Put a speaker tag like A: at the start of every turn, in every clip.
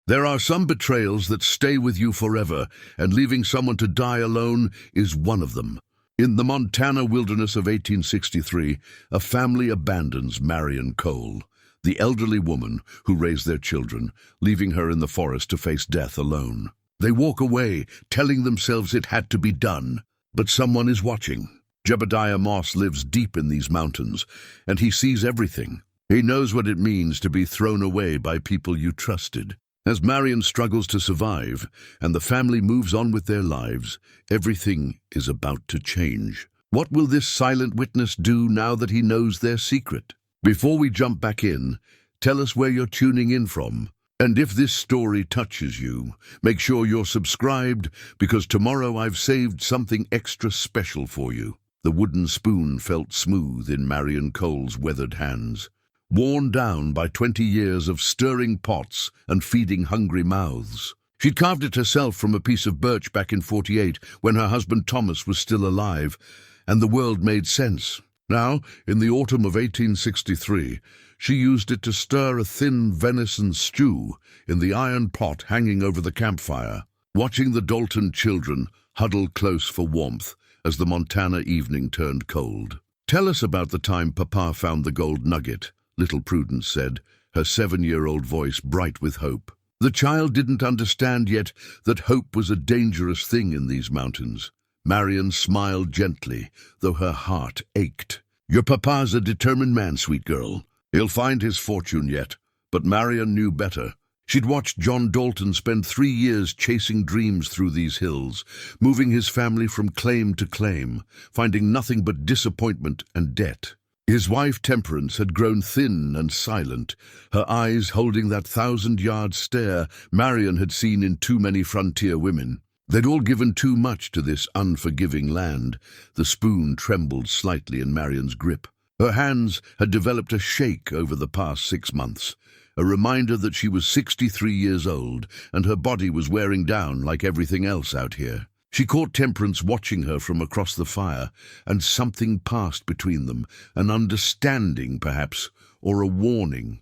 A: There are some betrayals that stay with you forever, and leaving someone to die alone is one of them. In the Montana wilderness of 1863, a family abandons Marion Cole, the elderly woman who raised their children, leaving her in the forest to face death alone. They walk away, telling themselves it had to be done, but someone is watching. Jebediah Moss lives deep in these mountains, and he sees everything. He knows what it means to be thrown away by people you trusted. As Marion struggles to survive, and the family moves on with their lives, everything is about to change. What will this silent witness do now that he knows their secret? Before we jump back in, tell us where you're tuning in from. And if this story touches you, make sure you're subscribed, because tomorrow I've saved something extra special for you. The wooden spoon felt smooth in Marion Cole's weathered hands. Worn down by 20 years of stirring pots and feeding hungry mouths. She'd carved it herself from a piece of birch back in '48 when her husband Thomas was still alive, and the world made sense. Now, in the autumn of 1863, she used it to stir a thin venison stew in the iron pot hanging over the campfire, watching the Dalton children huddle close for warmth as the Montana evening turned cold. "Tell us about the time Papa found the gold nugget," little Prudence said, her 7-year-old voice bright with hope. The child didn't understand yet that hope was a dangerous thing in these mountains. Marion smiled gently, though her heart ached. "Your papa's a determined man, sweet girl. He'll find his fortune yet." But Marion knew better. She'd watched John Dalton spend 3 years chasing dreams through these hills, moving his family from claim to claim, finding nothing but disappointment and debt. His wife Temperance had grown thin and silent, her eyes holding that 1,000-yard stare Marion had seen in too many frontier women. They'd all given too much to this unforgiving land. The spoon trembled slightly in Marion's grip. Her hands had developed a shake over the past 6 months, a reminder that she was 63 years old and her body was wearing down like everything else out here. She caught Temperance watching her from across the fire, and something passed between them, an understanding, perhaps, or a warning.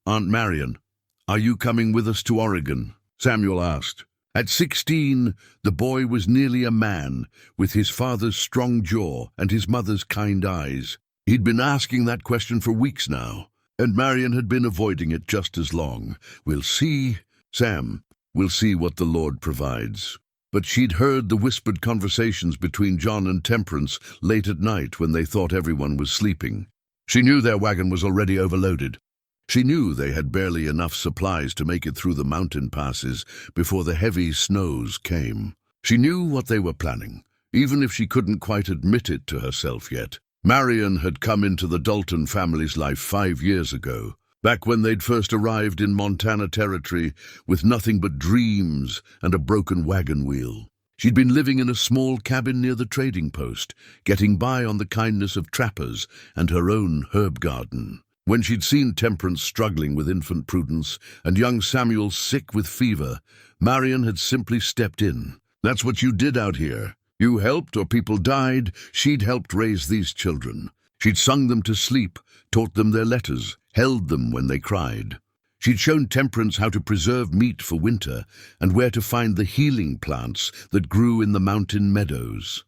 A: "Aunt Marion, are you coming with us to Oregon?" Samuel asked. At 16, the boy was nearly a man, with his father's strong jaw and his mother's kind eyes. He'd been asking that question for weeks now, and Marion had been avoiding it just as long. "We'll see, Sam. We'll see what the Lord provides." But she'd heard the whispered conversations between John and Temperance late at night when they thought everyone was sleeping. She knew their wagon was already overloaded. She knew they had barely enough supplies to make it through the mountain passes before the heavy snows came. She knew what they were planning, even if she couldn't quite admit it to herself yet. Marion had come into the Dalton family's life 5 years ago, back when they'd first arrived in Montana territory with nothing but dreams and a broken wagon wheel. She'd been living in a small cabin near the trading post, getting by on the kindness of trappers and her own herb garden. When she'd seen Temperance struggling with infant Prudence and young Samuel sick with fever, Marion had simply stepped in. "That's what you did out here. You helped or people died. She'd helped raise these children. She'd sung them to sleep, taught them their letters, held them when they cried. She'd shown Temperance how to preserve meat for winter and where to find the healing plants that grew in the mountain meadows.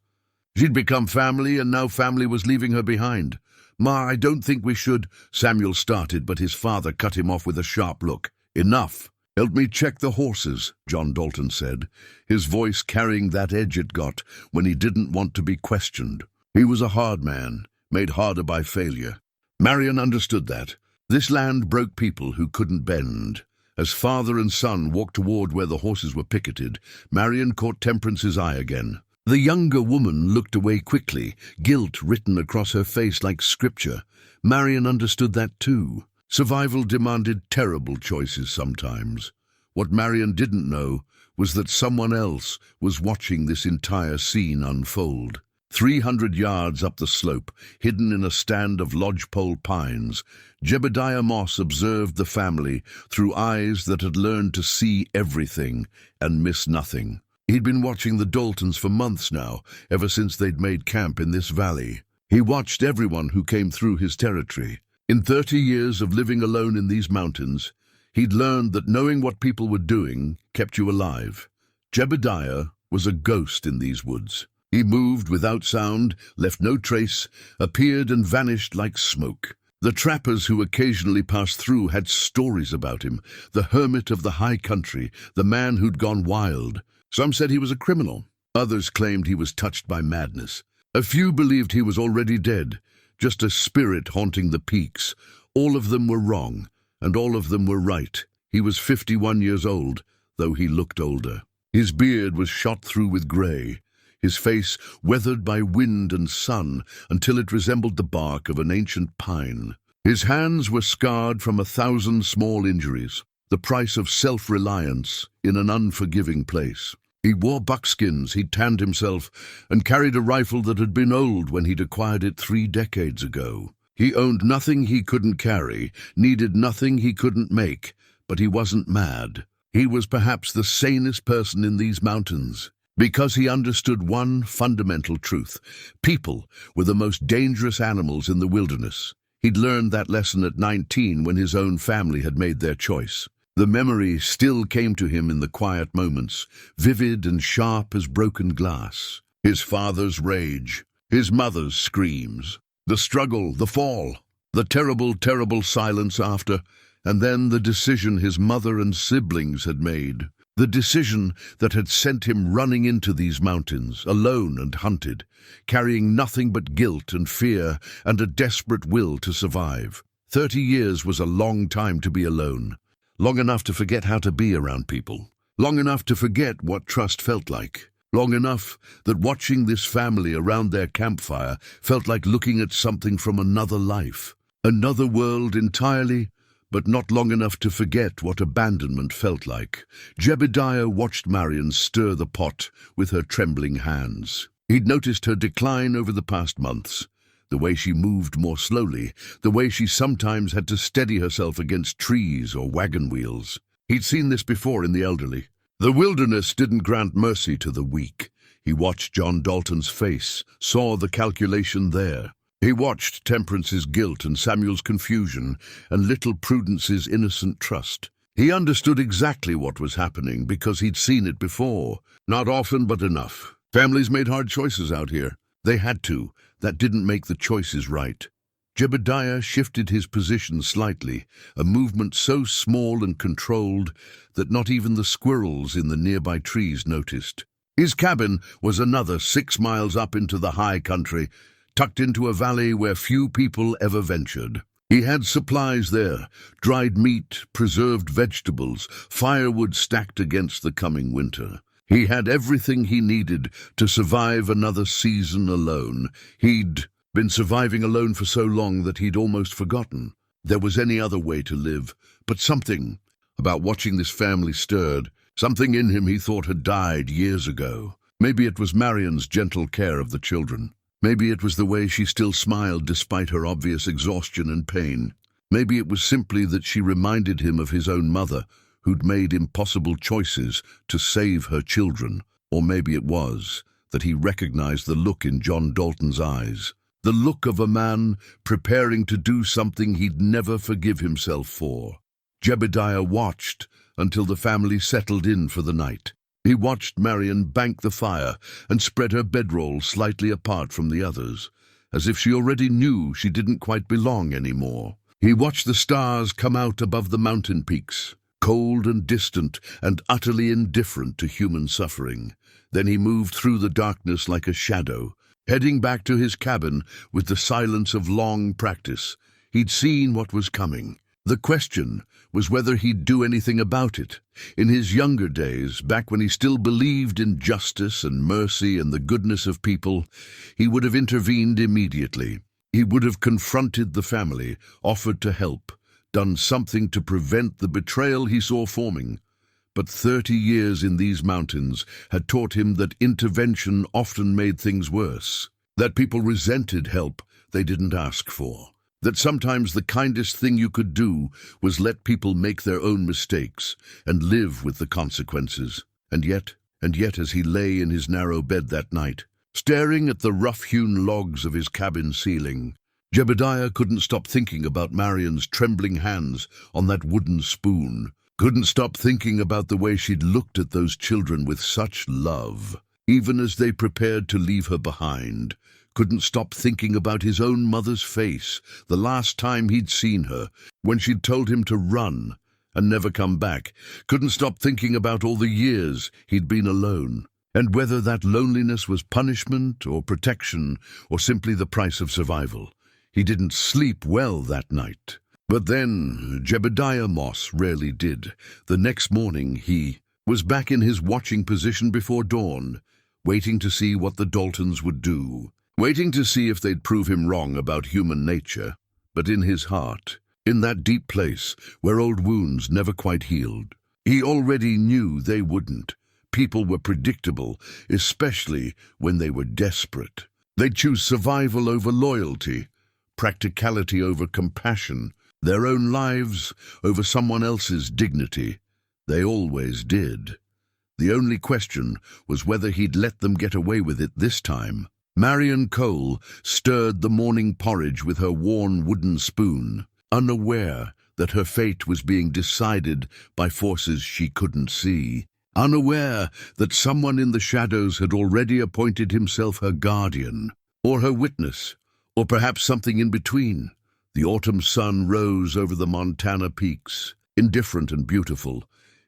A: She'd become family, and now family was leaving her behind. "Ma, I don't think we should," Samuel started, but his father cut him off with a sharp look. "Enough. Help me check the horses," John Dalton said, his voice carrying that edge it got when he didn't want to be questioned. He was a hard man, made harder by failure. Marion understood that. This land broke people who couldn't bend. As father and son walked toward where the horses were picketed, Marion caught Temperance's eye again. The younger woman looked away quickly, guilt written across her face like scripture. Marion understood that too. Survival demanded terrible choices sometimes. What Marion didn't know was that someone else was watching this entire scene unfold. 300 yards up the slope, hidden in a stand of lodgepole pines, Jebediah Moss observed the family through eyes that had learned to see everything and miss nothing. He'd been watching the Daltons for months now, ever since they'd made camp in this valley. He watched everyone who came through his territory. In 30 years of living alone in these mountains, He'd learned that knowing what people were doing kept you alive. Jebediah was a ghost in these woods. He moved without sound, left no trace, appeared and vanished like smoke. The trappers who occasionally passed through had stories about him, the hermit of the high country, the man who'd gone wild. Some said he was a criminal. Others claimed he was touched by madness. A few believed he was already dead, just a spirit haunting the peaks. All of them were wrong, and all of them were right. He was 51 years old, though he looked older. His beard was shot through with grey, his face weathered by wind and sun until it resembled the bark of an ancient pine. His hands were scarred from 1,000 small injuries, the price of self-reliance in an unforgiving place. He wore buckskins, he'd tanned himself, and carried a rifle that had been old when he'd acquired it 3 decades ago. He owned nothing he couldn't carry, needed nothing he couldn't make, but he wasn't mad. He was perhaps the sanest person in these mountains, because he understood one fundamental truth. People were the most dangerous animals in the wilderness. He'd learned that lesson at 19 when his own family had made their choice. The memory still came to him in the quiet moments, vivid and sharp as broken glass. His father's rage, his mother's screams, the struggle, the fall, the terrible, terrible silence after, and then the decision his mother and siblings had made. The decision that had sent him running into these mountains, alone and hunted, carrying nothing but guilt and fear and a desperate will to survive. 30 years was a long time to be alone, long enough to forget how to be around people, long enough to forget what trust felt like, long enough that watching this family around their campfire felt like looking at something from another life, another world entirely, but not long enough to forget what abandonment felt like. Jebediah watched Marion stir the pot with her trembling hands. He'd noticed her decline over the past months, the way she moved more slowly, the way she sometimes had to steady herself against trees or wagon wheels. He'd seen this before in the elderly. The wilderness didn't grant mercy to the weak. He watched John Dalton's face, saw the calculation there. He watched Temperance's guilt and Samuel's confusion and little Prudence's innocent trust. He understood exactly what was happening because he'd seen it before. Not often, but enough. Families made hard choices out here. They had to. That didn't make the choices right. Jebediah shifted his position slightly, a movement so small and controlled that not even the squirrels in the nearby trees noticed. His cabin was another 6 miles up into the high country, tucked into a valley where few people ever ventured. He had supplies there, dried meat, preserved vegetables, firewood stacked against the coming winter. He had everything he needed to survive another season alone. He'd been surviving alone for so long that he'd almost forgotten there was any other way to live. But something about watching this family stirred, something in him he thought had died years ago. Maybe it was Marion's gentle care of the children. Maybe it was the way she still smiled despite her obvious exhaustion and pain. Maybe it was simply that she reminded him of his own mother, who'd made impossible choices to save her children. Or maybe it was that he recognized the look in John Dalton's eyes, the look of a man preparing to do something he'd never forgive himself for. Jebediah watched until the family settled in for the night. He watched Marion bank the fire and spread her bedroll slightly apart from the others, as if she already knew she didn't quite belong anymore. He watched the stars come out above the mountain peaks, cold and distant and utterly indifferent to human suffering. Then he moved through the darkness like a shadow, heading back to his cabin with the silence of long practice. He'd seen what was coming. The question was whether he'd do anything about it. In his younger days, back when he still believed in justice and mercy and the goodness of people, he would have intervened immediately. He would have confronted the family, offered to help, done something to prevent the betrayal he saw forming. But 30 years in these mountains had taught him that intervention often made things worse, that people resented help they didn't ask for, that sometimes the kindest thing you could do was let people make their own mistakes and live with the consequences. And yet, as he lay in his narrow bed that night, staring at the rough-hewn logs of his cabin ceiling, Jebediah couldn't stop thinking about Marion's trembling hands on that wooden spoon. Couldn't stop thinking about the way she'd looked at those children with such love, even as they prepared to leave her behind. Couldn't stop thinking about his own mother's face, the last time he'd seen her, when she'd told him to run and never come back. Couldn't stop thinking about all the years he'd been alone, and whether that loneliness was punishment or protection or simply the price of survival. He didn't sleep well that night. But then Jebediah Moss rarely did. The next morning he was back in his watching position before dawn, waiting to see what the Daltons would do, waiting to see if they'd prove him wrong about human nature. But in his heart, in that deep place where old wounds never quite healed, he already knew they wouldn't. People were predictable, especially when they were desperate. They'd choose survival over loyalty, practicality over compassion, their own lives over someone else's dignity. They always did. The only question was whether he'd let them get away with it this time. Marion Cole stirred the morning porridge with her worn wooden spoon, unaware that her fate was being decided by forces she couldn't see, unaware that someone in the shadows had already appointed himself her guardian, or her witness, or perhaps something in between. The autumn sun rose over the Montana peaks, indifferent and beautiful,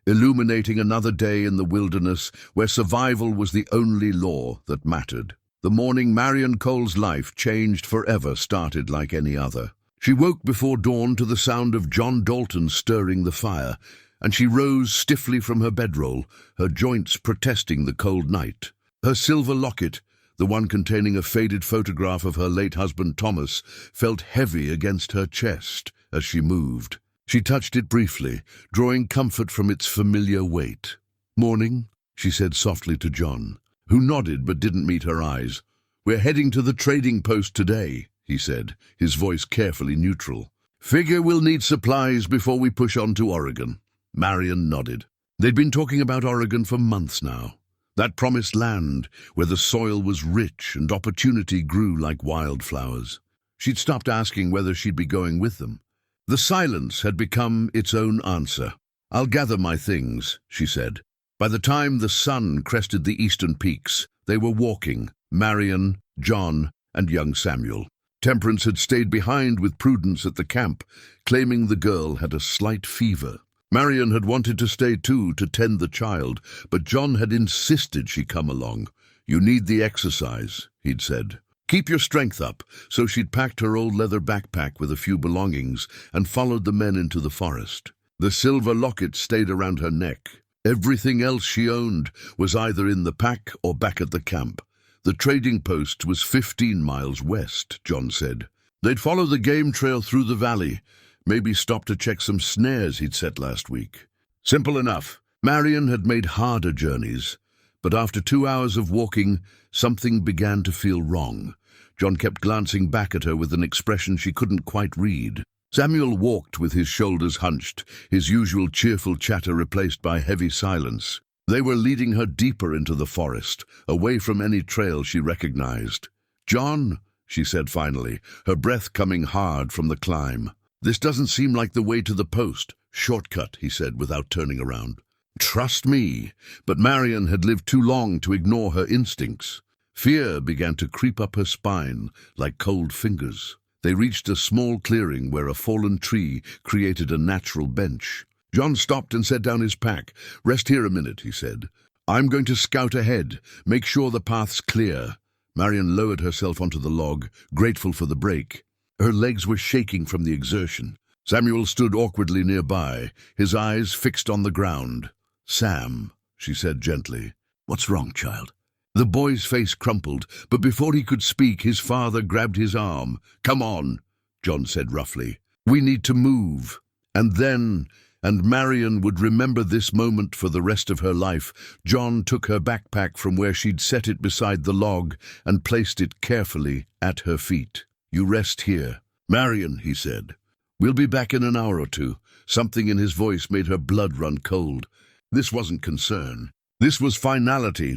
A: illuminating another day in the wilderness where survival was the only law that mattered. The morning Marion Cole's life changed forever started like any other. She woke before dawn to the sound of John Dalton stirring the fire, and she rose stiffly from her bedroll, her joints protesting the cold night. Her silver locket, the one containing a faded photograph of her late husband Thomas, felt heavy against her chest as she moved. She touched it briefly, drawing comfort from its familiar weight. "Morning," she said softly to John, who nodded but didn't meet her eyes. "We're heading to the trading post today," he said, his voice carefully neutral. "Figure we'll need supplies before we push on to Oregon." Marion nodded. They'd been talking about Oregon for months now. That promised land where the soil was rich and opportunity grew like wildflowers. She'd stopped asking whether she'd be going with them. The silence had become its own answer. "I'll gather my things," she said. By the time the sun crested the eastern peaks, they were walking, Marion, John, and young Samuel. Temperance had stayed behind with Prudence at the camp, claiming the girl had a slight fever. Marion had wanted to stay too, to tend the child, but John had insisted she come along. "You need the exercise," he'd said. "Keep your strength up," so she'd packed her old leather backpack with a few belongings and followed the men into the forest. The silver locket stayed around her neck. Everything else she owned was either in the pack or back at the camp. The trading post was 15 miles west, John said. They'd follow the game trail through the valley, maybe stop to check some snares he'd set last week. Simple enough. Marion had made harder journeys, but after 2 hours of walking, something began to feel wrong. John kept glancing back at her with an expression she couldn't quite read. Samuel walked with his shoulders hunched, his usual cheerful chatter replaced by heavy silence. They were leading her deeper into the forest, away from any trail she recognized. "John," she said finally, her breath coming hard from the climb. "This doesn't seem like the way to the post." "Shortcut," he said without turning around. "Trust me." But Marion had lived too long to ignore her instincts. Fear began to creep up her spine like cold fingers. They reached a small clearing where a fallen tree created a natural bench. John stopped and set down his pack. "Rest here a minute," he said. "I'm going to scout ahead. Make sure the path's clear." Marion lowered herself onto the log, grateful for the break. Her legs were shaking from the exertion. Samuel stood awkwardly nearby, his eyes fixed on the ground. "Sam," she said gently. "What's wrong, child?" The boy's face crumpled, but before he could speak, his father grabbed his arm. "Come on," John said roughly. "We need to move." And Marion would remember this moment for the rest of her life. John took her backpack from where she'd set it beside the log and placed it carefully at her feet. "You rest here." "Marion," he said, "we'll be back in an hour or two." Something in his voice made her blood run cold. This wasn't concern. This was finality.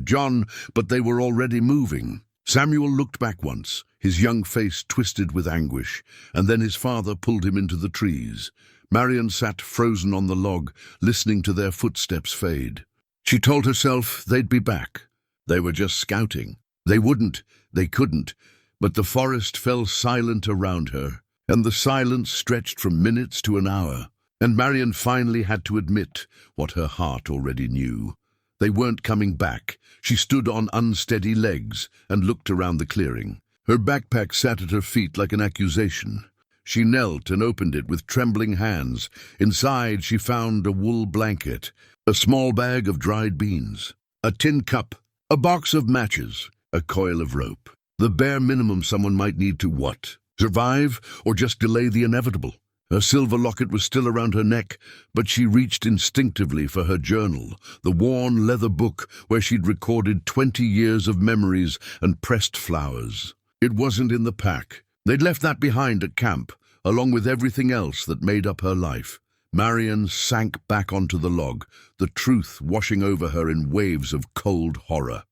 A: But they were already moving. Samuel looked back once, his young face twisted with anguish, and then his father pulled him into the trees. Marion sat frozen on the log, listening to their footsteps fade. She told herself they'd be back. They were just scouting. They wouldn't, they couldn't, but the forest fell silent around her, and the silence stretched from minutes to an hour, and Marion finally had to admit what her heart already knew. They weren't coming back. She stood on unsteady legs and looked around the clearing. Her backpack sat at her feet like an accusation. She knelt and opened it with trembling hands. Inside she found a wool blanket, a small bag of dried beans, a tin cup, a box of matches, a coil of rope. The bare minimum someone might need to what? Survive or just delay the inevitable? Her silver locket was still around her neck, but she reached instinctively for her journal, the worn leather book where she'd recorded 20 years of memories and pressed flowers. It wasn't in the pack. They'd left that behind at camp, along with everything else that made up her life. Marion sank back onto the log, the truth washing over her in waves of cold horror.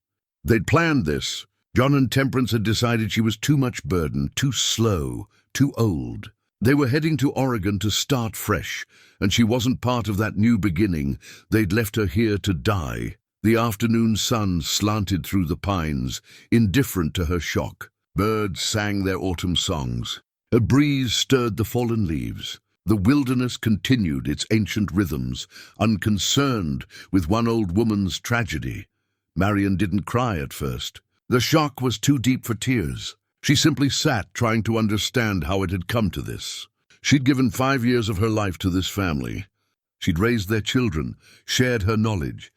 A: They'd planned this. John and Temperance had decided she was too much burden, too slow, too old. They were heading to Oregon to start fresh, and she wasn't part of that new beginning. They'd left her here to die. The afternoon sun slanted through the pines, indifferent to her shock. Birds sang their autumn songs. A breeze stirred the fallen leaves. The wilderness continued its ancient rhythms, unconcerned with one old woman's tragedy. Marion didn't cry at first. The shock was too deep for tears. She simply sat, trying to understand how it had come to this. She'd given 5 years of her life to this family. She'd raised their children, shared her knowledge,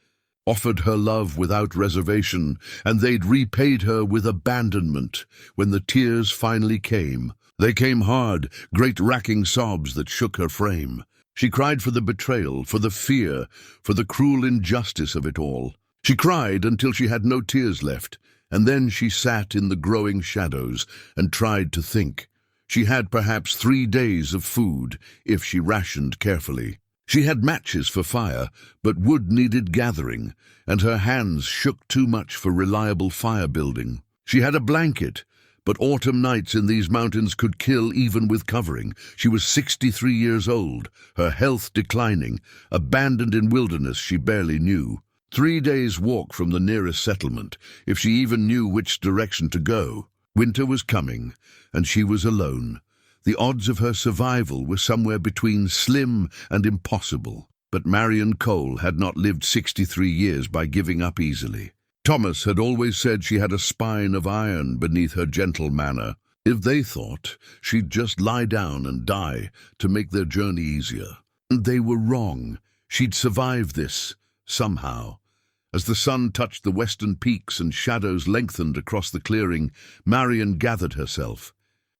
A: offered her love without reservation, and they'd repaid her with abandonment. When the tears finally came, they came hard, great racking sobs that shook her frame. She cried for the betrayal, for the fear, for the cruel injustice of it all. She cried until she had no tears left, and then she sat in the growing shadows and tried to think. She had perhaps 3 days of food, if she rationed carefully. She had matches for fire, but wood needed gathering, and her hands shook too much for reliable fire building. She had a blanket, but autumn nights in these mountains could kill even with covering. She was 63 years old, her health declining, abandoned in wilderness she barely knew. 3 days' walk from the nearest settlement, if she even knew which direction to go. Winter was coming, and she was alone. The odds of her survival were somewhere between slim and impossible. But Marion Cole had not lived 63 years by giving up easily. Thomas had always said she had a spine of iron beneath her gentle manner. If they thought she'd just lie down and die to make their journey easier. They were wrong. She'd survive this, somehow. As the sun touched the western peaks and shadows lengthened across the clearing, Marion gathered herself.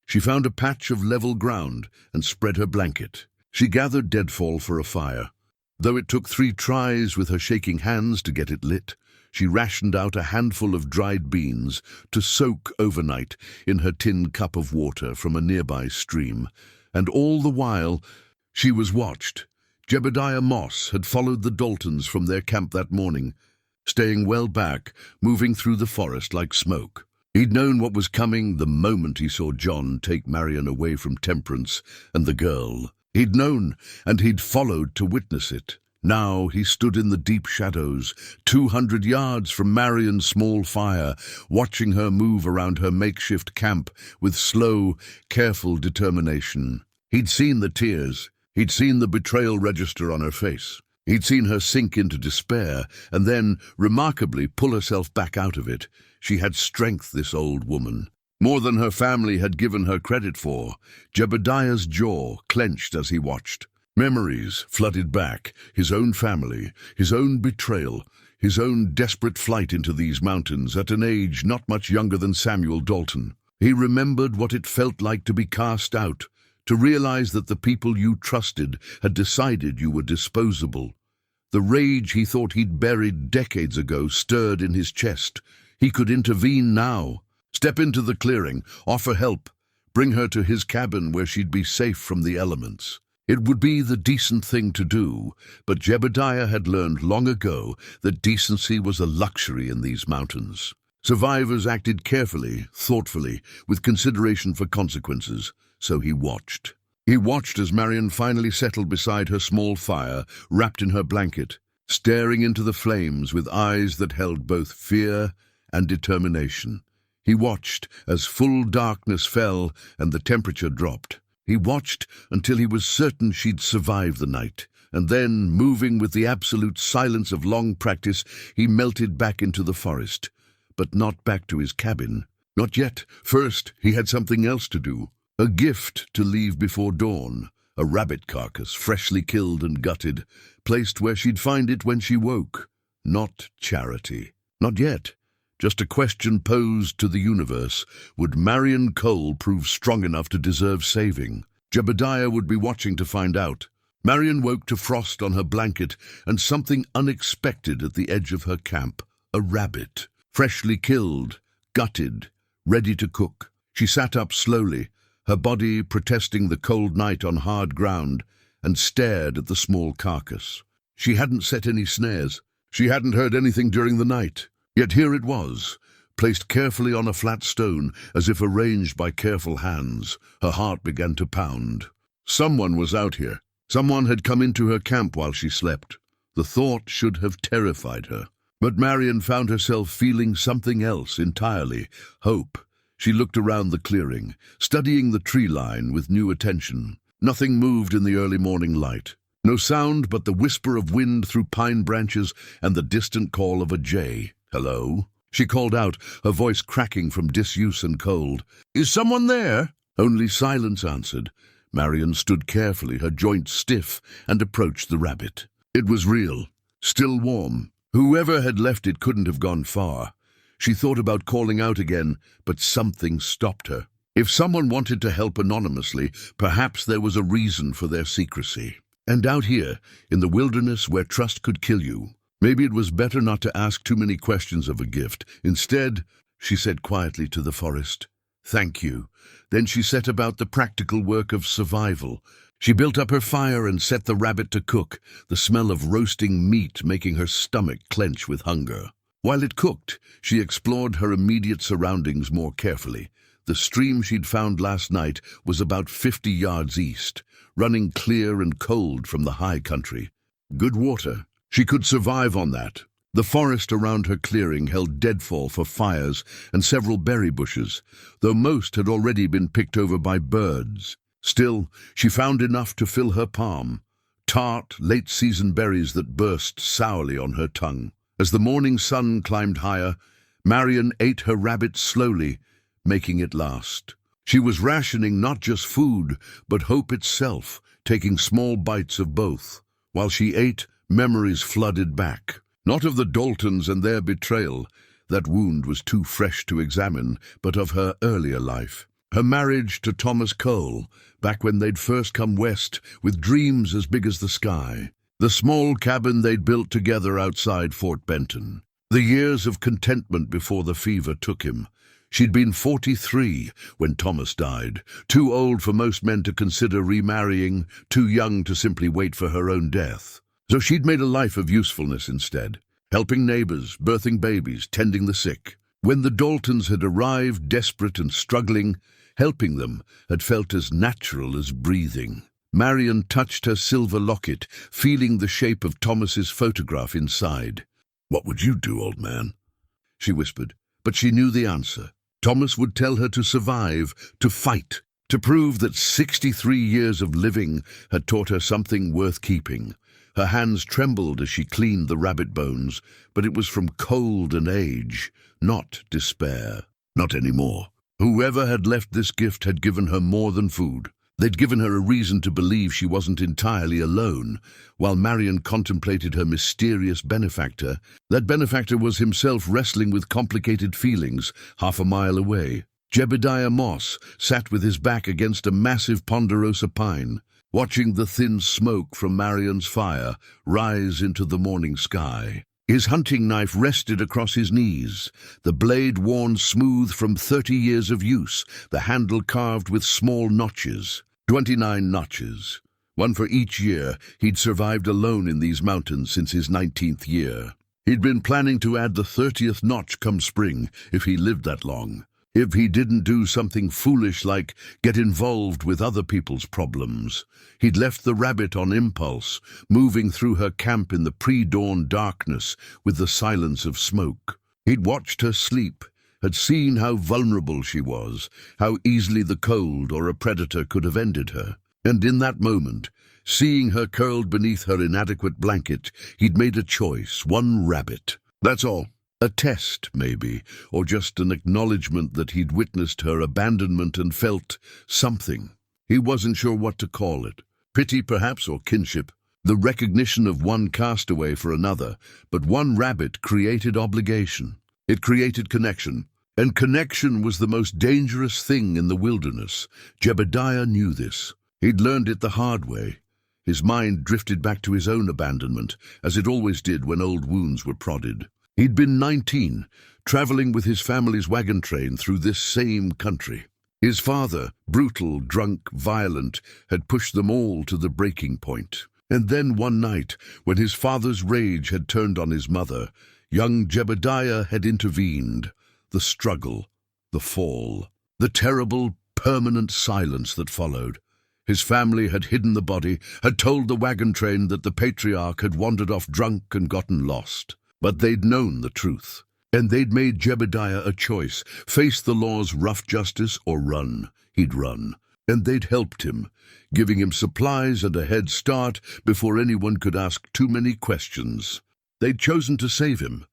A: She found a patch of level ground and spread her blanket. She gathered deadfall for a fire. Though it took 3 tries with her shaking hands to get it lit, she rationed out a handful of dried beans to soak overnight in her tin cup of water from a nearby stream. And all the while, she was watched. Jebediah Moss had followed the Daltons from their camp that morning, staying well back, moving through the forest like smoke. He'd known what was coming the moment he saw John take Marion away from Temperance and the girl. He'd known, and he'd followed to witness it. Now he stood in the deep shadows, 200 yards from Marion's small fire, watching her move around her makeshift camp with slow, careful determination. He'd seen the tears. He'd seen the betrayal register on her face. He'd seen her sink into despair and then, remarkably, pull herself back out of it. She had strength, this old woman. More than her family had given her credit for. Jebediah's jaw clenched as he watched. Memories flooded back. His own family, his own betrayal, his own desperate flight into these mountains at an age not much younger than Samuel Dalton. He remembered what it felt like to be cast out, to realize that the people you trusted had decided you were disposable. The rage he thought he'd buried decades ago stirred in his chest. He could intervene now. Step into the clearing, offer help, bring her to his cabin where she'd be safe from the elements. It would be the decent thing to do, but Jebediah had learned long ago that decency was a luxury in these mountains. Survivors acted carefully, thoughtfully, with consideration for consequences, so he watched. He watched as Marion finally settled beside her small fire, wrapped in her blanket, staring into the flames with eyes that held both fear and determination. He watched as full darkness fell and the temperature dropped. He watched until he was certain she'd survive the night, and then, moving with the absolute silence of long practice, he melted back into the forest. But not back to his cabin. Not yet. First, he had something else to do. A gift to leave before dawn. A rabbit carcass, freshly killed and gutted, placed where she'd find it when she woke. Not charity. Not yet. Just a question posed to the universe. Would Marion Cole prove strong enough to deserve saving? Jebediah would be watching to find out. Marion woke to frost on her blanket and something unexpected at the edge of her camp. A rabbit. Freshly killed, gutted, ready to cook. She sat up slowly, her body protesting the cold night on hard ground, and stared at the small carcass. She hadn't set any snares. She hadn't heard anything during the night. Yet here it was, placed carefully on a flat stone, as if arranged by careful hands. Her heart began to pound. Someone was out here. Someone had come into her camp while she slept. The thought should have terrified her. But Marion found herself feeling something else entirely, hope. She looked around the clearing, studying the tree line with new attention. Nothing moved in the early morning light. No sound but the whisper of wind through pine branches and the distant call of a jay. "Hello?" She called out, her voice cracking from disuse and cold. "Is someone there?" Only silence answered. Marion stood carefully, her joints stiff, and approached the rabbit. It was real, still warm. Whoever had left it couldn't have gone far. She thought about calling out again, but something stopped her. If someone wanted to help anonymously, perhaps there was a reason for their secrecy. And out here, in the wilderness where trust could kill you, maybe it was better not to ask too many questions of a gift. Instead, she said quietly to the forest, "Thank you." Then she set about the practical work of survival. She built up her fire and set the rabbit to cook, the smell of roasting meat making her stomach clench with hunger. While it cooked, she explored her immediate surroundings more carefully. The stream she'd found last night was about 50 yards east, running clear and cold from the high country. Good water. She could survive on that. The forest around her clearing held deadfall for fires and several berry bushes, though most had already been picked over by birds. Still, she found enough to fill her palm, tart, late-season berries that burst sourly on her tongue. As the morning sun climbed higher, Marion ate her rabbit slowly, making it last. She was rationing not just food, but hope itself, taking small bites of both. While she ate, memories flooded back. Not of the Daltons and their betrayal, that wound was too fresh to examine, but of her earlier life. Her marriage to Thomas Cole, back when they'd first come west with dreams as big as the sky. The small cabin they'd built together outside Fort Benton. The years of contentment before the fever took him. She'd been 43 when Thomas died, too old for most men to consider remarrying, too young to simply wait for her own death. So she'd made a life of usefulness instead, helping neighbors, birthing babies, tending the sick. When the Daltons had arrived, desperate and struggling, helping them had felt as natural as breathing. Marion touched her silver locket, feeling the shape of Thomas's photograph inside. "What would you do, old man?" she whispered, but she knew the answer. Thomas would tell her to survive, to fight, to prove that 63 years of living had taught her something worth keeping. Her hands trembled as she cleaned the rabbit bones, but it was from cold and age, not despair. Not anymore. Whoever had left this gift had given her more than food. They'd given her a reason to believe she wasn't entirely alone. While Marion contemplated her mysterious benefactor, that benefactor was himself wrestling with complicated feelings half a mile away. Jebediah Moss sat with his back against a massive ponderosa pine, watching the thin smoke from Marion's fire rise into the morning sky. His hunting knife rested across his knees, the blade worn smooth from 30 years of use, the handle carved with small notches. 29 notches, one for each year he'd survived alone in these mountains since his 19th year. He'd been planning to add the 30th notch come spring if he lived that long. If he didn't do something foolish like get involved with other people's problems. He'd left the rabbit on impulse, moving through her camp in the pre-dawn darkness with the silence of smoke. He'd watched her sleep, had seen how vulnerable she was, how easily the cold or a predator could have ended her. And in that moment, seeing her curled beneath her inadequate blanket, he'd made a choice, one rabbit. That's all. A test, maybe, or just an acknowledgement that he'd witnessed her abandonment and felt something. He wasn't sure what to call it. Pity, perhaps, or kinship. The recognition of one castaway for another, but one rabbit created obligation. It created connection, and connection was the most dangerous thing in the wilderness. Jebediah knew this. He'd learned it the hard way. His mind drifted back to his own abandonment, as it always did when old wounds were prodded. He'd been 19, traveling with his family's wagon train through this same country. His father, brutal, drunk, violent, had pushed them all to the breaking point. And then one night, when his father's rage had turned on his mother, young Jebediah had intervened. The struggle, the fall, the terrible, permanent silence that followed. His family had hidden the body, had told the wagon train that the patriarch had wandered off drunk and gotten lost. But they'd known the truth, and they'd made Jebediah a choice, face the law's rough justice or run. He'd run, and they'd helped him, giving him supplies and a head start before anyone could ask too many questions. They'd chosen to save him,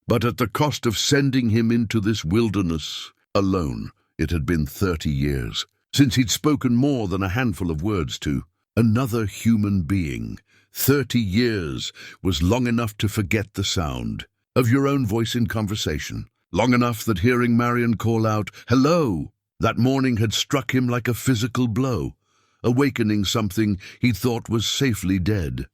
A: but at the cost of sending him into this wilderness alone. It had been 30 years since he'd spoken more than a handful of words to another human being. 30 years was long enough to forget the sound of your own voice in conversation, long enough that hearing Marion call out, "Hello!" that morning had struck him like a physical blow, awakening something he thought was safely dead.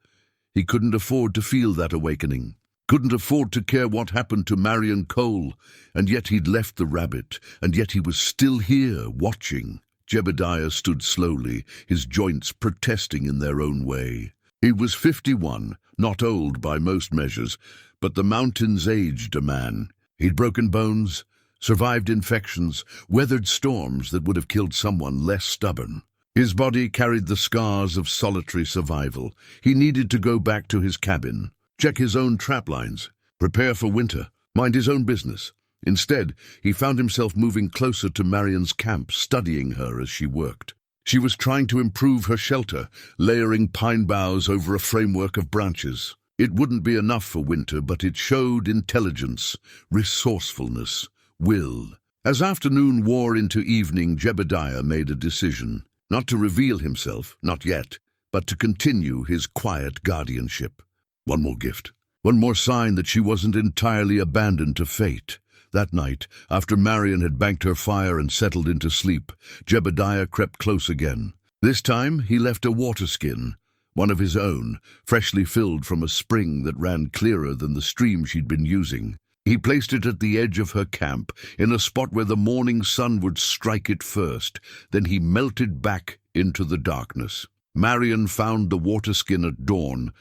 A: He couldn't afford to feel that awakening, couldn't afford to care what happened to Marion Cole, and yet he'd left the rabbit, and yet he was still here, watching. Jebediah stood slowly, his joints protesting in their own way. He was 51, not old by most measures, but the mountains aged a man. He'd broken bones, survived infections, weathered storms that would have killed someone less stubborn. His body carried the scars of solitary survival. He needed to go back to his cabin, check his own trap lines, prepare for winter, mind his own business. Instead, he found himself moving closer to Marion's camp, studying her as she worked. She was trying to improve her shelter, layering pine boughs over a framework of branches. It wouldn't be enough for winter, but it showed intelligence, resourcefulness, will. As afternoon wore into evening, Jebediah made a decision. Not to reveal himself, not yet, but to continue his quiet guardianship. One more gift. One more sign that she wasn't entirely abandoned to fate. That night, after Marion had banked her fire and settled into sleep, Jebediah crept close again. This time he left a water skin, one of his own, freshly filled from a spring that ran clearer than the stream she'd been using. He placed it at the edge of her camp, in a spot where the morning sun would strike it first. Then he melted back into the darkness. Marion found the water skin at dawn,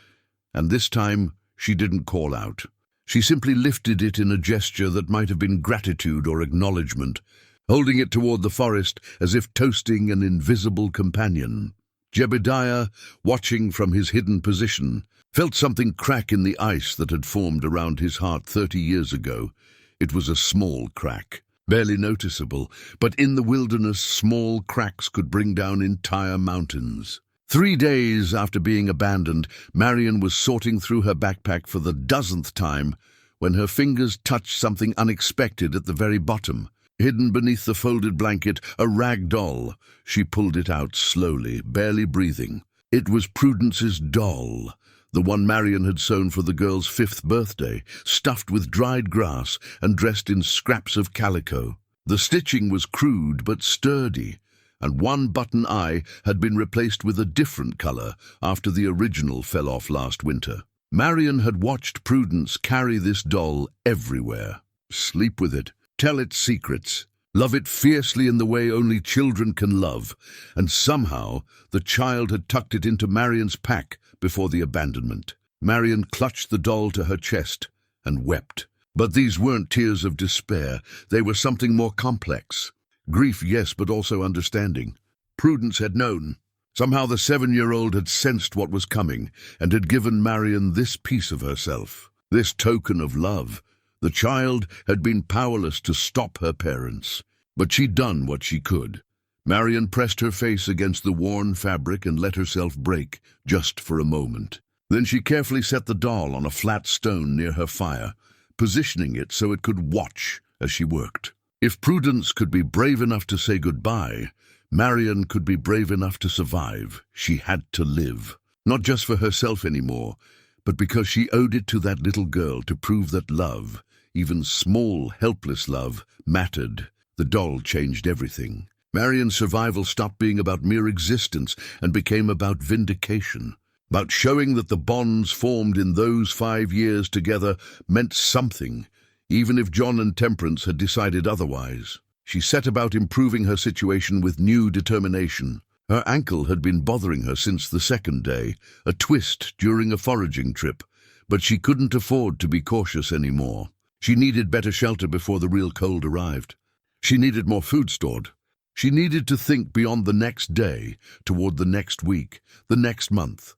A: and this time she didn't call out. She simply lifted it in a gesture that might have been gratitude or acknowledgement, holding it toward the forest as if toasting an invisible companion. Jebediah, watching from his hidden position, felt something crack in the ice that had formed around his heart 30 years ago. It was a small crack, barely noticeable, but in the wilderness, small cracks could bring down entire mountains. 3 days after being abandoned, Marion was sorting through her backpack for the 10th time when her fingers touched something unexpected at the very bottom. Hidden beneath the folded blanket, a rag doll. She pulled it out slowly, barely breathing. It was Prudence's doll, the one Marion had sewn for the girl's 5th birthday, stuffed with dried grass and dressed in scraps of calico. The stitching was crude but sturdy, and one button eye had been replaced with a different color after the original fell off last winter. Marion had watched Prudence carry this doll everywhere. Sleep with it, tell its secrets, love it fiercely in the way only children can love, and somehow the child had tucked it into Marion's pack before the abandonment. Marion clutched the doll to her chest and wept. But these weren't tears of despair. They were something more complex. Grief, yes, but also understanding. Prudence had known. Somehow the 7-year-old had sensed what was coming and had given Marion this piece of herself, this token of love. The child had been powerless to stop her parents, but she'd done what she could. Marion pressed her face against the worn fabric and let herself break, just for a moment. Then she carefully set the doll on a flat stone near her fire, positioning it so it could watch as she worked. If Prudence could be brave enough to say goodbye, Marion could be brave enough to survive. She had to live, not just for herself anymore, but because she owed it to that little girl to prove that love, even small, helpless love, mattered. The doll changed everything. Marion's survival stopped being about mere existence and became about vindication, about showing that the bonds formed in those 5 years together meant something, even if John and Temperance had decided otherwise. She set about improving her situation with new determination. Her ankle had been bothering her since the second day, a twist during a foraging trip, but she couldn't afford to be cautious anymore. She needed better shelter before the real cold arrived. She needed more food stored. She needed to think beyond the next day, toward the next week, the next month.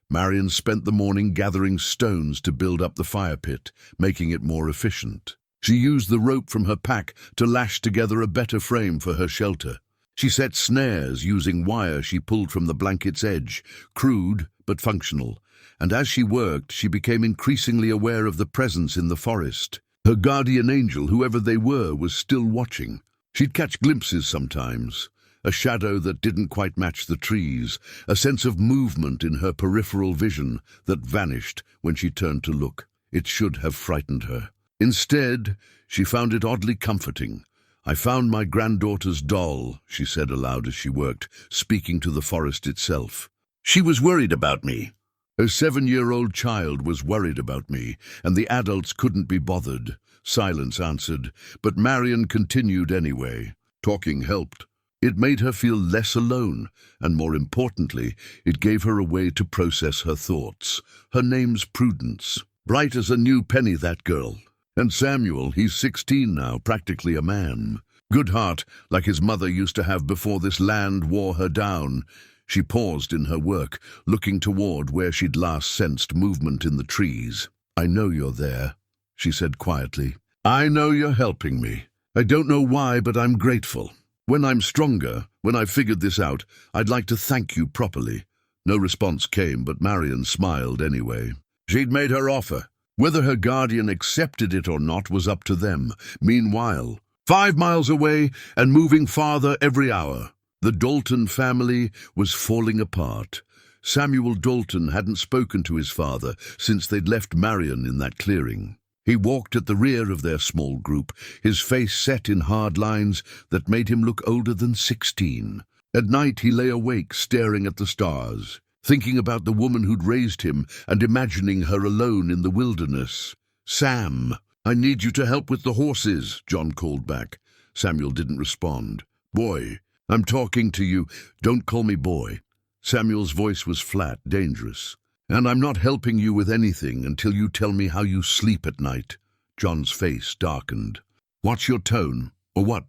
A: Marion spent the morning gathering stones to build up the fire pit, making it more efficient. She used the rope from her pack to lash together a better frame for her shelter. She set snares using wire she pulled from the blanket's edge, crude but functional. And as she worked, she became increasingly aware of the presence in the forest. Her guardian angel, whoever they were, was still watching. She'd catch glimpses sometimes, a shadow that didn't quite match the trees, a sense of movement in her peripheral vision that vanished when she turned to look. It should have frightened her. Instead, she found it oddly comforting. "I found my granddaughter's doll," she said aloud as she worked, speaking to the forest itself. "She was worried about me." Her 7-year-old child was worried about me, and the adults couldn't be bothered. Silence answered, but Marion continued anyway. Talking helped. It made her feel less alone, and more importantly, it gave her a way to process her thoughts. Her name's Prudence. Bright as a new penny, that girl. And Samuel, he's 16 now, practically a man. Good heart, like his mother used to have before this land wore her down. She paused in her work, looking toward where she'd last sensed movement in the trees. "I know you're there," she said quietly. "I know you're helping me. I don't know why, but I'm grateful. When I'm stronger, when I've figured this out, I'd like to thank you properly." No response came, but Marion smiled anyway. She'd made her offer. Whether her guardian accepted it or not was up to them. Meanwhile, 5 miles away and moving farther every hour, the Dalton family was falling apart. Samuel Dalton hadn't spoken to his father since they'd left Marion in that clearing. He walked at the rear of their small group, his face set in hard lines that made him look older than 16. At night he lay awake staring at the stars, thinking about the woman who'd raised him and imagining her alone in the wilderness. "Sam, I need you to help with the horses," John called back. Samuel didn't respond. "Boy, I'm talking to you. Don't call me boy." Samuel's voice was flat, dangerous. "And I'm not helping you with anything until you tell me how you sleep at night." John's face darkened. "What's your tone? Or what?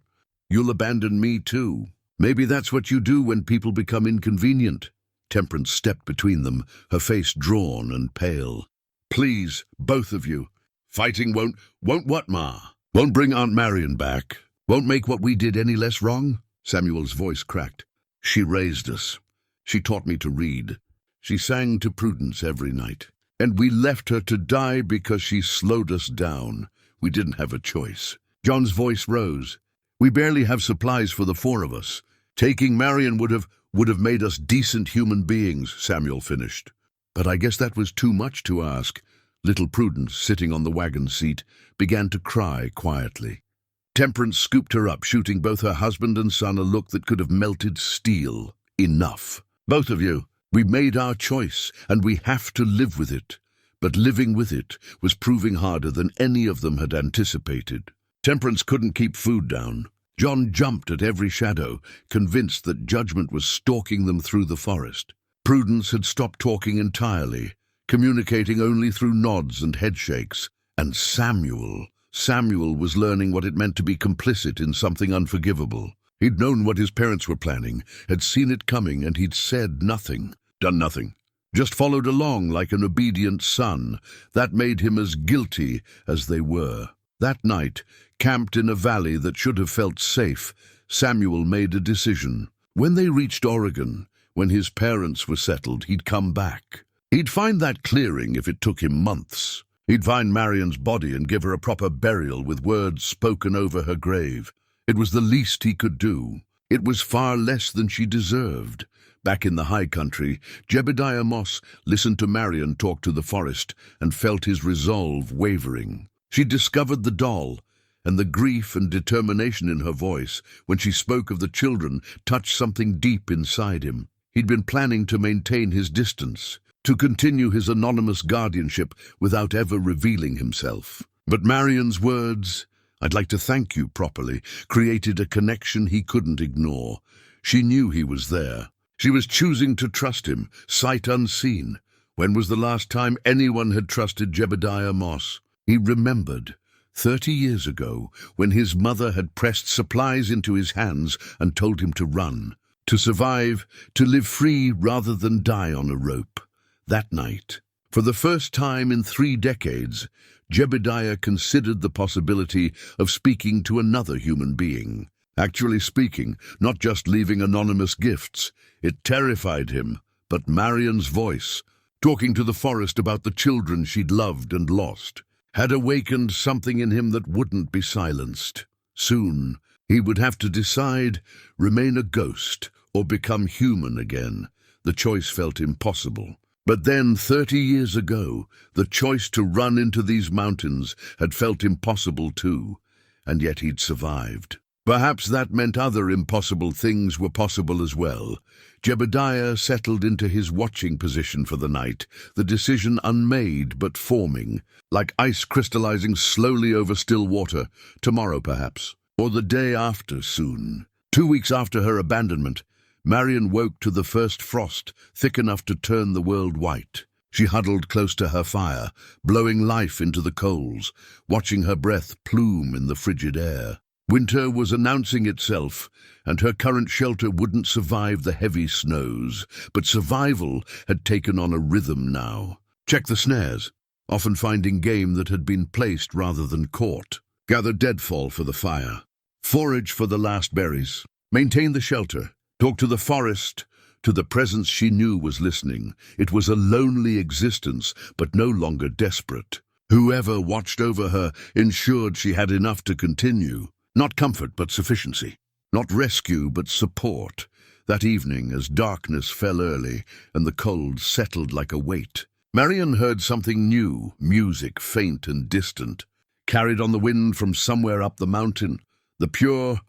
A: You'll abandon me too. Maybe that's what you do when people become inconvenient." Temperance stepped between them, her face drawn and pale. "Please, both of you. Fighting won't what, Ma? Won't bring Aunt Marion back. Won't make what we did any less wrong?" Samuel's voice cracked. "She raised us. She taught me to read. She sang to Prudence every night. And we left her to die because she slowed us down. We didn't have a choice." John's voice rose. "We barely have supplies for the 4 of us. Taking Marion would have made us decent human beings," Samuel finished. "But I guess that was too much to ask." Little Prudence, sitting on the wagon seat, began to cry quietly. Temperance scooped her up, shooting both her husband and son a look that could have melted steel. "Enough. Both of you. We made our choice, and we have to live with it." But living with it was proving harder than any of them had anticipated. Temperance couldn't keep food down. John jumped at every shadow, convinced that judgment was stalking them through the forest. Prudence had stopped talking entirely, communicating only through nods and headshakes. And Samuel. Samuel was learning what it meant to be complicit in something unforgivable. He'd known what his parents were planning, had seen it coming, and he'd said nothing, done nothing. Just followed along like an obedient son. That made him as guilty as they were. That night, camped in a valley that should have felt safe, Samuel made a decision. When they reached Oregon, when his parents were settled, he'd come back. He'd find that clearing if it took him months. He'd find Marion's body and give her a proper burial with words spoken over her grave. It was the least he could do. It was far less than she deserved. Back in the high country, Jebediah Moss listened to Marion talk to the forest and felt his resolve wavering. She discovered the doll, and the grief and determination in her voice when she spoke of the children touched something deep inside him. He'd been planning to maintain his distance, to continue his anonymous guardianship without ever revealing himself. But Marion's words, "I'd like to thank you properly," created a connection he couldn't ignore. She knew he was there. She was choosing to trust him, sight unseen. When was the last time anyone had trusted Jebediah Moss? He remembered 30 years ago, when his mother had pressed supplies into his hands and told him to run, to survive, to live free rather than die on a rope. That night, for the first time in 3 decades, Jebediah considered the possibility of speaking to another human being. Actually speaking, not just leaving anonymous gifts. It terrified him, but Marion's voice, talking to the forest about the children she'd loved and lost, had awakened something in him that wouldn't be silenced. Soon, he would have to decide, remain a ghost or become human again. The choice felt impossible. But then, 30 years ago, the choice to run into these mountains had felt impossible too, and yet he'd survived. Perhaps that meant other impossible things were possible as well. Jebediah settled into his watching position for the night, the decision unmade but forming, like ice crystallizing slowly over still water. Tomorrow, perhaps, or the day after soon. 2 weeks after her abandonment, Marion woke to the first frost, thick enough to turn the world white. She huddled close to her fire, blowing life into the coals, watching her breath plume in the frigid air. Winter was announcing itself, and her current shelter wouldn't survive the heavy snows, but survival had taken on a rhythm now. Check the snares, often finding game that had been placed rather than caught. Gather deadfall for the fire. Forage for the last berries. Maintain the shelter. Talk to the forest, to the presence she knew was listening. It was a lonely existence, but no longer desperate. Whoever watched over her ensured she had enough to continue. Not comfort, but sufficiency. Not rescue, but support. That evening, as darkness fell early and the cold settled like a weight, Marion heard something new, music faint and distant, carried on the wind from somewhere up the mountain, the pure,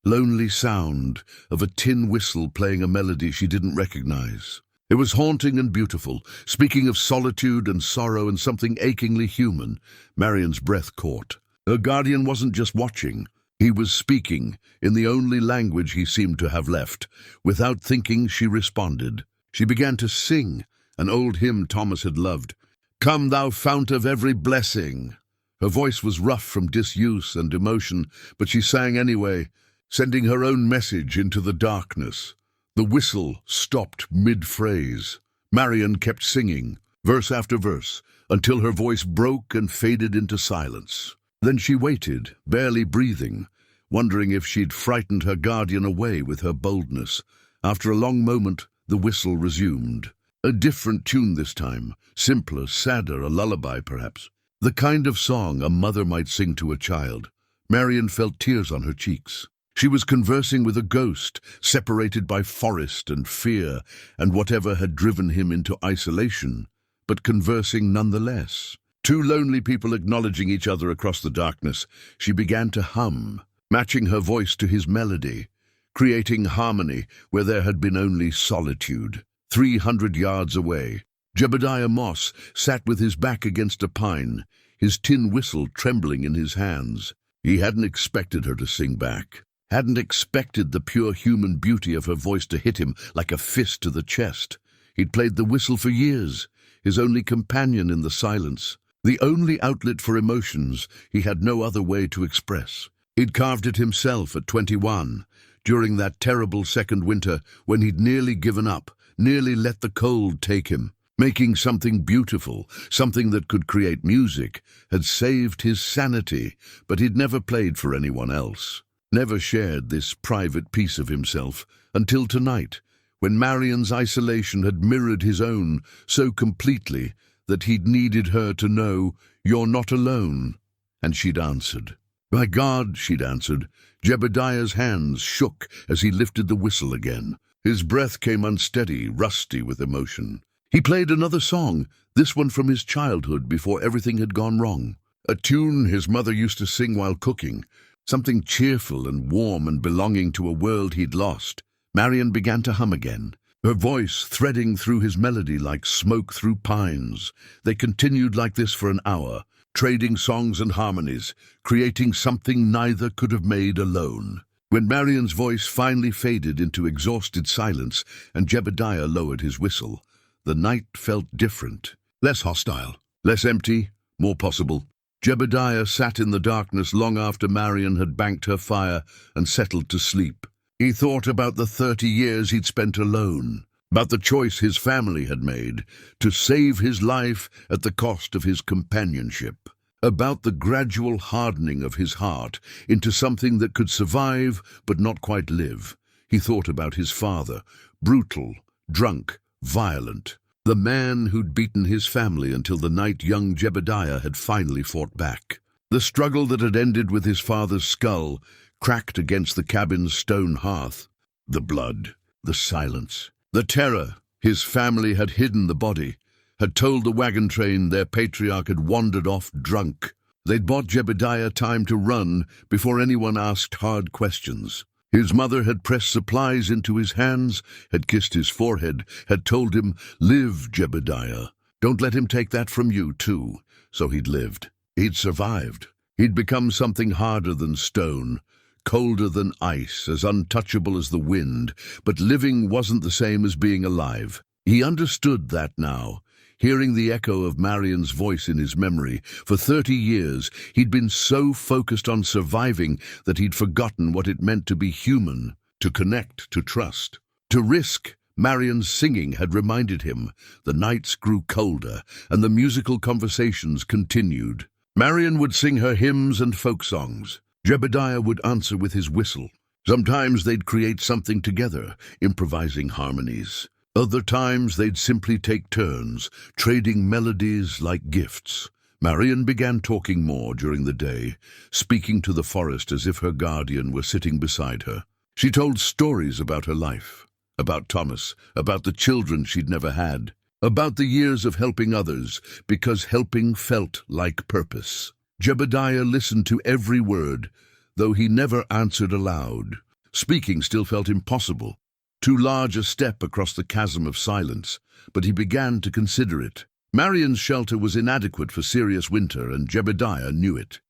A: lonely sound of a tin whistle playing a melody she didn't recognize. It was haunting and beautiful, speaking of solitude and sorrow and something achingly human. Marion's breath caught. Her guardian wasn't just watching. He was speaking, in the only language he seemed to have left. Without thinking, she responded. She began to sing, an old hymn Thomas had loved. "Come, thou fount of every blessing." Her voice was rough from disuse and emotion, but she sang anyway, sending her own message into the darkness. The whistle stopped mid-phrase. Marion kept singing, verse after verse, until her voice broke and faded into silence. Then she waited, barely breathing, wondering if she'd frightened her guardian away with her boldness. After a long moment, the whistle resumed. A different tune this time, simpler, sadder, a lullaby perhaps. The kind of song a mother might sing to a child. Marion felt tears on her cheeks. She was conversing with a ghost, separated by forest and fear and whatever had driven him into isolation, but conversing nonetheless. Two lonely people acknowledging each other across the darkness. She began to hum, matching her voice to his melody, creating harmony where there had been only solitude. 300 yards away, Jebediah Moss sat with his back against a pine, his tin whistle trembling in his hands. He hadn't expected her to sing back. Hadn't expected the pure human beauty of her voice to hit him like a fist to the chest. He'd played the whistle for years, his only companion in the silence. the only outlet for emotions he had no other way to express. He'd carved it himself at 21, during that terrible second winter when he'd nearly given up, nearly let the cold take him. Making something beautiful, something that could create music, had saved his sanity, but he'd never played for anyone else. Never shared this private piece of himself until tonight, when Marion's isolation had mirrored his own so completely that he'd needed her to know, "You're not alone." And she'd answered. "By God," she'd answered. Jebediah's hands shook as he lifted the whistle again. His breath came unsteady, rusty with emotion. He played another song, this one from his childhood before everything had gone wrong. A tune his mother used to sing while cooking, something cheerful and warm and belonging to a world he'd lost. Marion began to hum again, her voice threading through his melody like smoke through pines. They continued like this for an hour, trading songs and harmonies, creating something neither could have made alone. When Marion's voice finally faded into exhausted silence and Jebediah lowered his whistle, the night felt different, less hostile, less empty, more possible. Jebediah sat in the darkness long after Marion had banked her fire and settled to sleep. He thought about the 30 years he'd spent alone, about the choice his family had made to save his life at the cost of his companionship, about the gradual hardening of his heart into something that could survive but not quite live. He thought about his father, brutal, drunk, violent, the man who'd beaten his family until the night young Jebediah had finally fought back. The struggle that had ended with his father's skull cracked against the cabin's stone hearth. The blood, the silence, the terror. His family had hidden the body, had told the wagon train their patriarch had wandered off drunk. They'd bought Jebediah time to run before anyone asked hard questions. His mother had pressed supplies into his hands, had kissed his forehead, had told him, "Live, Jebediah. Don't let him take that from you, too." So he'd lived. He'd survived. He'd become something harder than stone, colder than ice, as untouchable as the wind. But living wasn't the same as being alive. He understood that now, hearing the echo of Marion's voice in his memory. For 30 years, he'd been so focused on surviving that he'd forgotten what it meant to be human, to connect, to trust, to risk. Marion's singing had reminded him. The nights grew colder, and the musical conversations continued. Marion would sing her hymns and folk songs. Jebediah would answer with his whistle. Sometimes they'd create something together, improvising harmonies. Other times they'd simply take turns, trading melodies like gifts. Marion began talking more during the day, speaking to the forest as if her guardian were sitting beside her. She told stories about her life, about Thomas, about the children she'd never had, about the years of helping others, because helping felt like purpose. Jebediah listened to every word, though he never answered aloud. Speaking still felt impossible. Too large a step across the chasm of silence, but he began to consider it. Marion's shelter was inadequate for serious winter, and Jebediah knew it.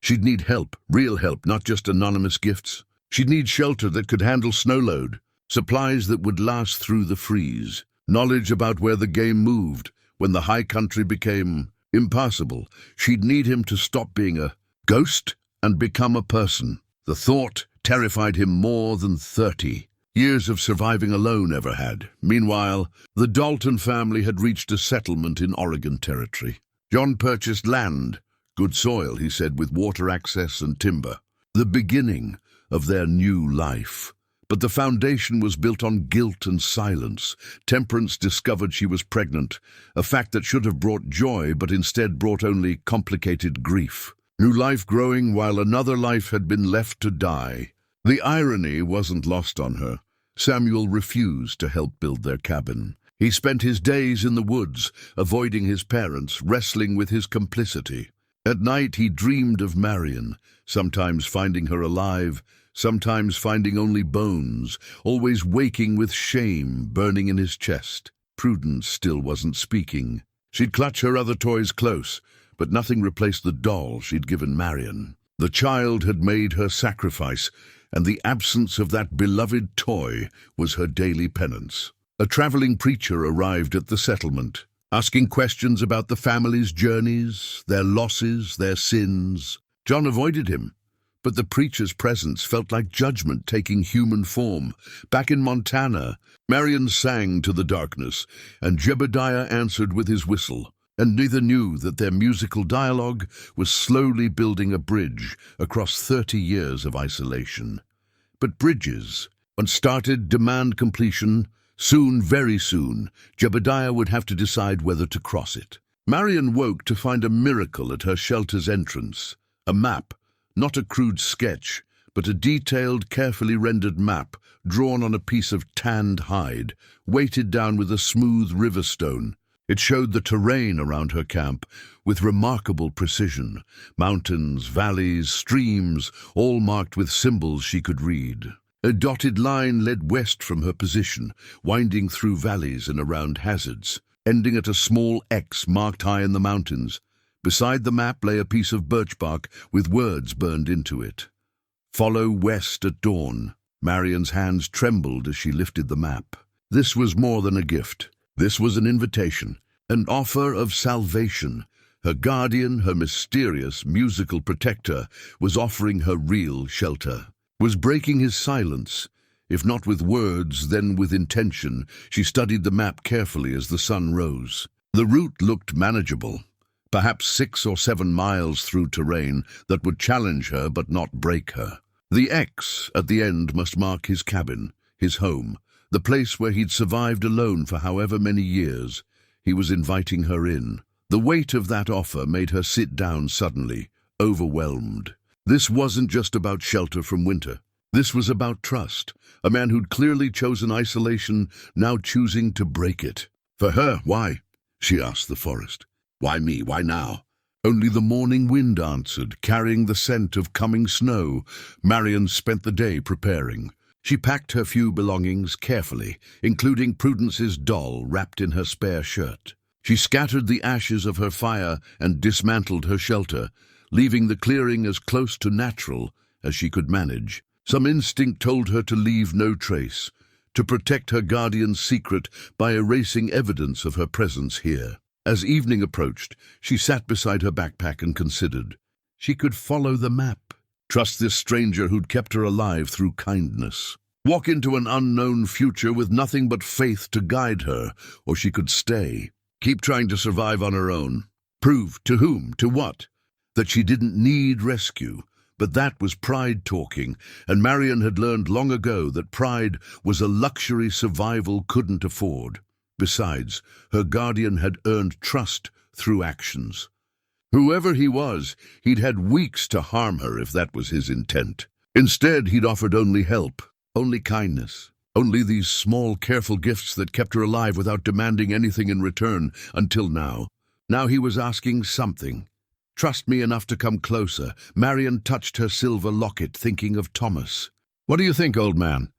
A: She'd need help, real help, not just anonymous gifts. She'd need shelter that could handle snow load, supplies that would last through the freeze, knowledge about where the game moved when the high country became impassable. She'd need him to stop being a ghost and become a person. The thought terrified him more than 30 years of surviving alone ever had. Meanwhile, the Dalton family had reached a settlement in Oregon Territory. John purchased land, good soil, he said, with water access and timber. The beginning of their new life. But the foundation was built on guilt and silence. Temperance discovered she was pregnant, a fact that should have brought joy but instead brought only complicated grief. New life growing while another life had been left to die. The irony wasn't lost on her. Samuel refused to help build their cabin. He spent his days in the woods, avoiding his parents, wrestling with his complicity. At night he dreamed of Marion, sometimes finding her alive, sometimes finding only bones, always waking with shame burning in his chest. Prudence still wasn't speaking. She'd clutch her other toys close, but nothing replaced the doll she'd given Marion. The child had made her sacrifice, and the absence of that beloved toy was her daily penance. A traveling preacher arrived at the settlement. asking questions about the family's journeys, their losses, their sins. John avoided him, but the preacher's presence felt like judgment taking human form. Back in Montana, Marion sang to the darkness, and Jebediah answered with his whistle, and neither knew that their musical dialogue was slowly building a bridge across 30 years of isolation. But bridges, once started, demand completion. Soon, very soon, Jebediah would have to decide whether to cross it. Marion woke to find a miracle at her shelter's entrance. A map, not a crude sketch, but a detailed, carefully rendered map drawn on a piece of tanned hide, weighted down with a smooth river stone. It showed the terrain around her camp with remarkable precision. Mountains, valleys, streams, all marked with symbols she could read. A dotted line led west from her position, winding through valleys and around hazards, ending at a small X marked high in the mountains. Beside the map lay a piece of birch bark with words burned into it. "Follow west at dawn." Marion's hands trembled as she lifted the map. This was more than a gift. This was an invitation, an offer of salvation. Her guardian, her mysterious, musical protector, was offering her real shelter, was breaking his silence. If not with words, then with intention. She studied the map carefully as the sun rose. The route looked manageable, perhaps 6 or 7 miles through terrain that would challenge her but not break her. The X at the end must mark his cabin, his home, the place where he'd survived alone for however many years. He was inviting her in. The weight of that offer made her sit down suddenly, overwhelmed. This wasn't just about shelter from winter. This was about trust. A man who'd clearly chosen isolation, now choosing to break it. For her, why? She asked the forest. Why me? Why now? Only the morning wind answered, carrying the scent of coming snow. Marion spent the day preparing. She packed her few belongings carefully, including Prudence's doll wrapped in her spare shirt. She scattered the ashes of her fire and dismantled her shelter, leaving the clearing as close to natural as she could manage. Some instinct told her to leave no trace, to protect her guardian's secret by erasing evidence of her presence here. As evening approached, she sat beside her backpack and considered. She could follow the map. Trust this stranger who'd kept her alive through kindness. Walk into an unknown future with nothing but faith to guide her, or she could stay. Keep trying to survive on her own. Prove to whom, to what? That she didn't need rescue. But that was pride talking, and Marion had learned long ago that pride was a luxury survival couldn't afford. Besides, her guardian had earned trust through actions. Whoever he was, he'd had weeks to harm her if that was his intent. Instead, he'd offered only help, only kindness, only these small, careful gifts that kept her alive without demanding anything in return, until now. Now he was asking something. Trust me enough to come closer. Marion touched her silver locket, thinking of Thomas. What do you think, old man?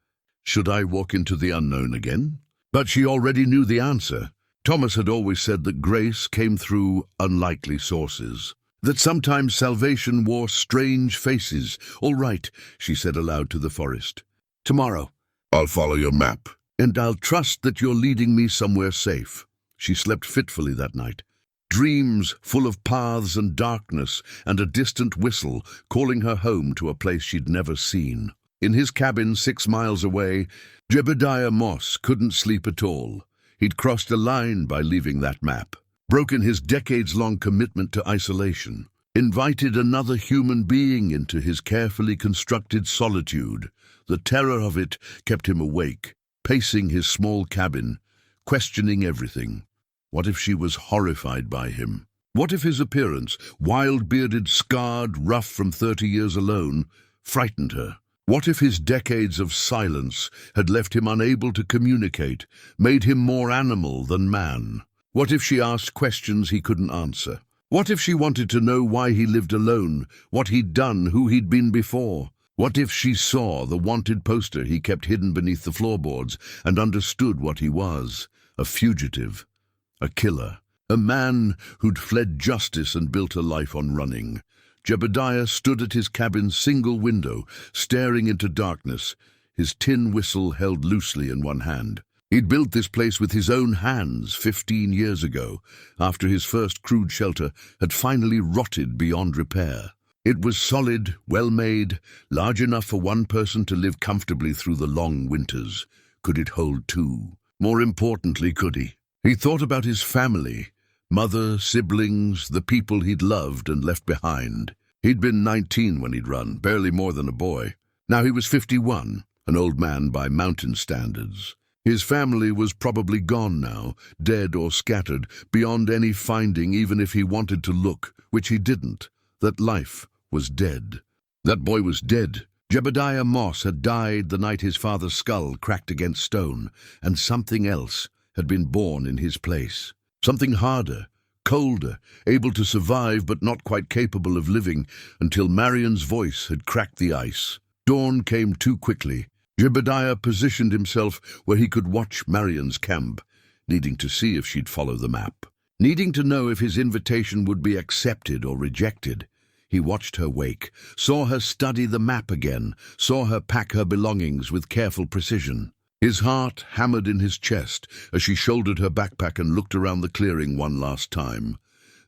A: Should I walk into the unknown again? But she already knew the answer. Thomas had always said that grace came through unlikely sources, that sometimes salvation wore strange faces. All right, she said aloud to the forest. Tomorrow. I'll follow your map. And I'll trust that you're leading me somewhere safe. She slept fitfully that night. Dreams full of paths and darkness and a distant whistle calling her home to a place she'd never seen. In his cabin 6 miles away, Jebediah Moss couldn't sleep at all. He'd crossed a line by leaving that map, broken his decades-long commitment to isolation, invited another human being into his carefully constructed solitude. The terror of it kept him awake, pacing his small cabin, questioning everything. What if she was horrified by him? What if his appearance, wild-bearded, scarred, rough from 30 years alone, frightened her? What if his decades of silence had left him unable to communicate, made him more animal than man? What if she asked questions he couldn't answer? What if she wanted to know why he lived alone, what he'd done, who he'd been before? What if she saw the wanted poster he kept hidden beneath the floorboards and understood what he was? A fugitive, a killer, a man who'd fled justice and built a life on running. Jebediah stood at his cabin's single window, staring into darkness, his tin whistle held loosely in one hand. He'd built this place with his own hands 15 years ago, after his first crude shelter had finally rotted beyond repair. It was solid, well-made, large enough for one person to live comfortably through the long winters. Could it hold two? More importantly, could he? He thought about his family, mother, siblings, the people he'd loved and left behind. He'd been 19 when he'd run, barely more than a boy. Now he was 51, an old man by mountain standards. His family was probably gone now, dead or scattered, beyond any finding even if he wanted to look, which he didn't. That life was dead. That boy was dead. Jebediah Moss had died the night his father's skull cracked against stone, and something else had been born in his place. Something harder, colder, able to survive but not quite capable of living, until Marion's voice had cracked the ice. Dawn came too quickly. Jebediah positioned himself where he could watch Marion's camp, needing to see if she'd follow the map, needing to know if his invitation would be accepted or rejected. He watched her wake, saw her study the map again, saw her pack her belongings with careful precision. His heart hammered in his chest as she shouldered her backpack and looked around the clearing one last time.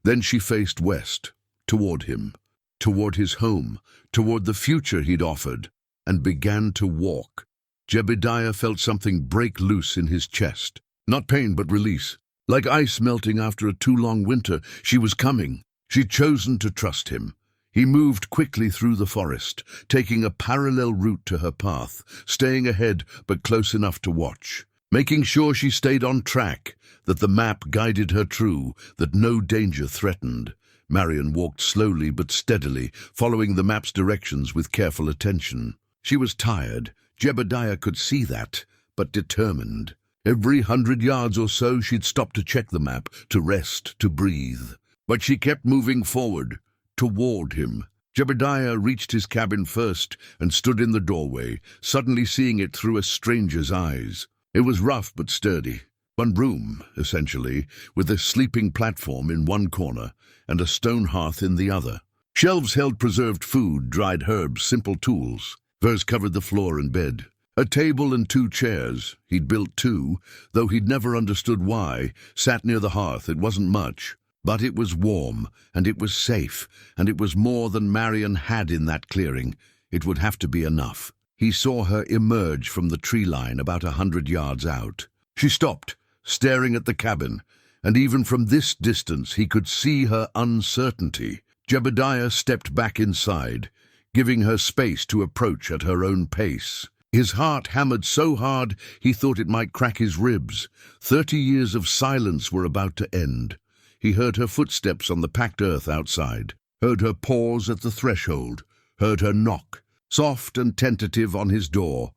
A: Then she faced west, toward him, toward his home, toward the future he'd offered, and began to walk. Jebediah felt something break loose in his chest. Not pain, but release. Like ice melting after a too long winter, she was coming. She'd chosen to trust him. He moved quickly through the forest, taking a parallel route to her path, staying ahead but close enough to watch, making sure she stayed on track, that the map guided her true, that no danger threatened. Marion walked slowly but steadily, following the map's directions with careful attention. She was tired, Jebediah could see that, but determined. Every 100 yards or so she'd stop to check the map, to rest, to breathe. But she kept moving forward, toward him. Jebediah reached his cabin first and stood in the doorway, suddenly seeing it through a stranger's eyes. It was rough but sturdy. One room, essentially, with a sleeping platform in one corner and a stone hearth in the other. Shelves held preserved food, dried herbs, simple tools. Furs covered the floor and bed. A table and 2 chairs, he'd built 2, though he'd never understood why, sat near the hearth. It wasn't much, but it was warm, and it was safe, and it was more than Marion had in that clearing. It would have to be enough. He saw her emerge from the tree line about 100 yards out. She stopped, staring at the cabin, and even from this distance he could see her uncertainty. Jebediah stepped back inside, giving her space to approach at her own pace. His heart hammered so hard he thought it might crack his ribs. 30 years of silence were about to end. He heard her footsteps on the packed earth outside, heard her pause at the threshold, heard her knock, soft and tentative on his door.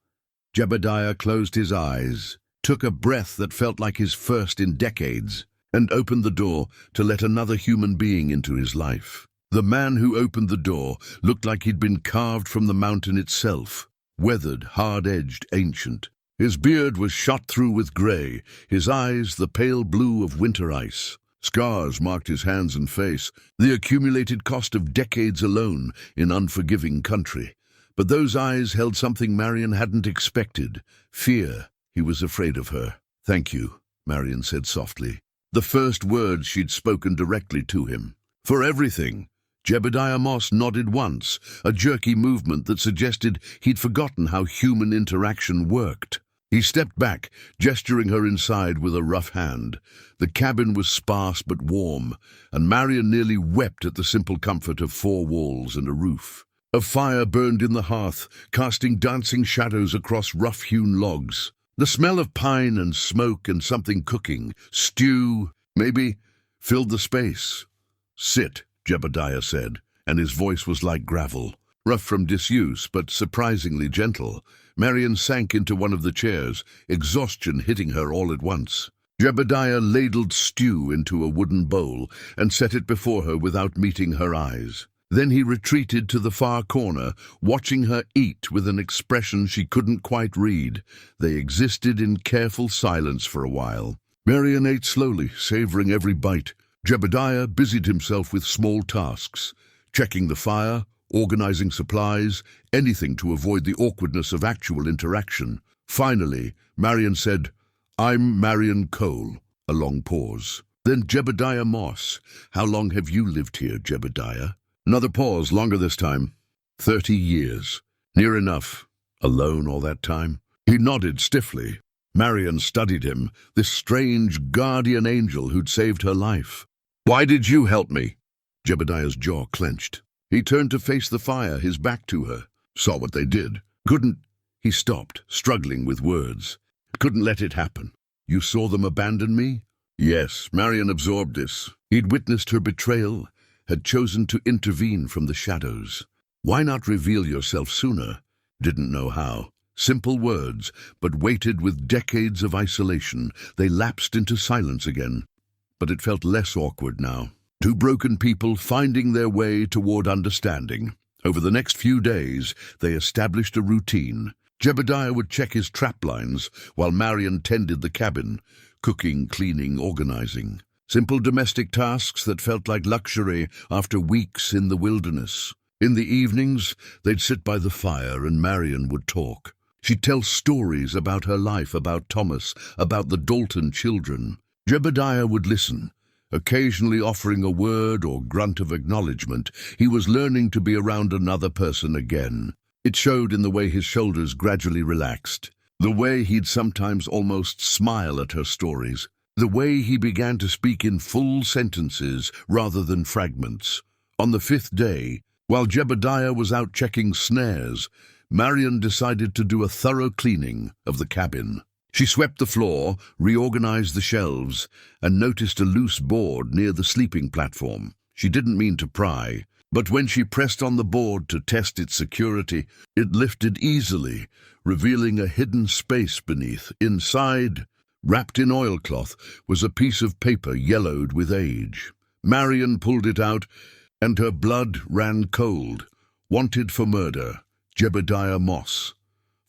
A: Jebediah closed his eyes, took a breath that felt like his first in decades, and opened the door to let another human being into his life. The man who opened the door looked like he'd been carved from the mountain itself, weathered, hard-edged, ancient. His beard was shot through with gray, his eyes the pale blue of winter ice. Scars marked his hands and face, the accumulated cost of decades alone in unforgiving country. But those eyes held something Marion hadn't expected, fear. He was afraid of her. "Thank you," Marion said softly, the first words she'd spoken directly to him. "For everything." Jebediah Moss nodded once, a jerky movement that suggested he'd forgotten how human interaction worked. He stepped back, gesturing her inside with a rough hand. The cabin was sparse but warm, and Marion nearly wept at the simple comfort of 4 walls and a roof. A fire burned in the hearth, casting dancing shadows across rough-hewn logs. The smell of pine and smoke and something cooking, stew, maybe, filled the space. "Sit," Jebediah said, and his voice was like gravel, rough from disuse but surprisingly gentle. Marion sank into one of the chairs, exhaustion hitting her all at once. Jebediah ladled stew into a wooden bowl and set it before her without meeting her eyes. Then he retreated to the far corner, watching her eat with an expression she couldn't quite read. They existed in careful silence for a while. Marion ate slowly, savoring every bite. Jebediah busied himself with small tasks, checking the fire, organizing supplies, anything to avoid the awkwardness of actual interaction. Finally, Marion said, I'm Marion Cole. A long pause. Then Jebediah Moss. How long have you lived here, Jebediah? Another pause, longer this time. 30 years. Near enough. Alone all that time? He nodded stiffly. Marion studied him, this strange guardian angel who'd saved her life. Why did you help me? Jebediah's jaw clenched. He turned to face the fire, his back to her. Saw what they did. Couldn't... He stopped, struggling with words. Couldn't let it happen. You saw them abandon me? Yes, Marion absorbed this. He'd witnessed her betrayal, had chosen to intervene from the shadows. Why not reveal yourself sooner? Didn't know how. Simple words, but weighted with decades of isolation, they lapsed into silence again. But it felt less awkward now. Two broken people finding their way toward understanding. Over the next few days, they established a routine. Jebediah would check his trap lines while Marion tended the cabin, cooking, cleaning, organizing. Simple domestic tasks that felt like luxury after weeks in the wilderness. In the evenings, they'd sit by the fire and Marion would talk. She'd tell stories about her life, about Thomas, about the Dalton children. Jebediah would listen, occasionally offering a word or grunt of acknowledgement. He was learning to be around another person again. It showed in the way his shoulders gradually relaxed, the way he'd sometimes almost smile at her stories, the way he began to speak in full sentences rather than fragments. On the 5th day, while Jebediah was out checking snares, Marion decided to do a thorough cleaning of the cabin. She swept the floor, reorganized the shelves, and noticed a loose board near the sleeping platform. She didn't mean to pry, but when she pressed on the board to test its security, it lifted easily, revealing a hidden space beneath. Inside, wrapped in oilcloth, was a piece of paper yellowed with age. Marion pulled it out, and her blood ran cold. Wanted for murder, Jebediah Moss.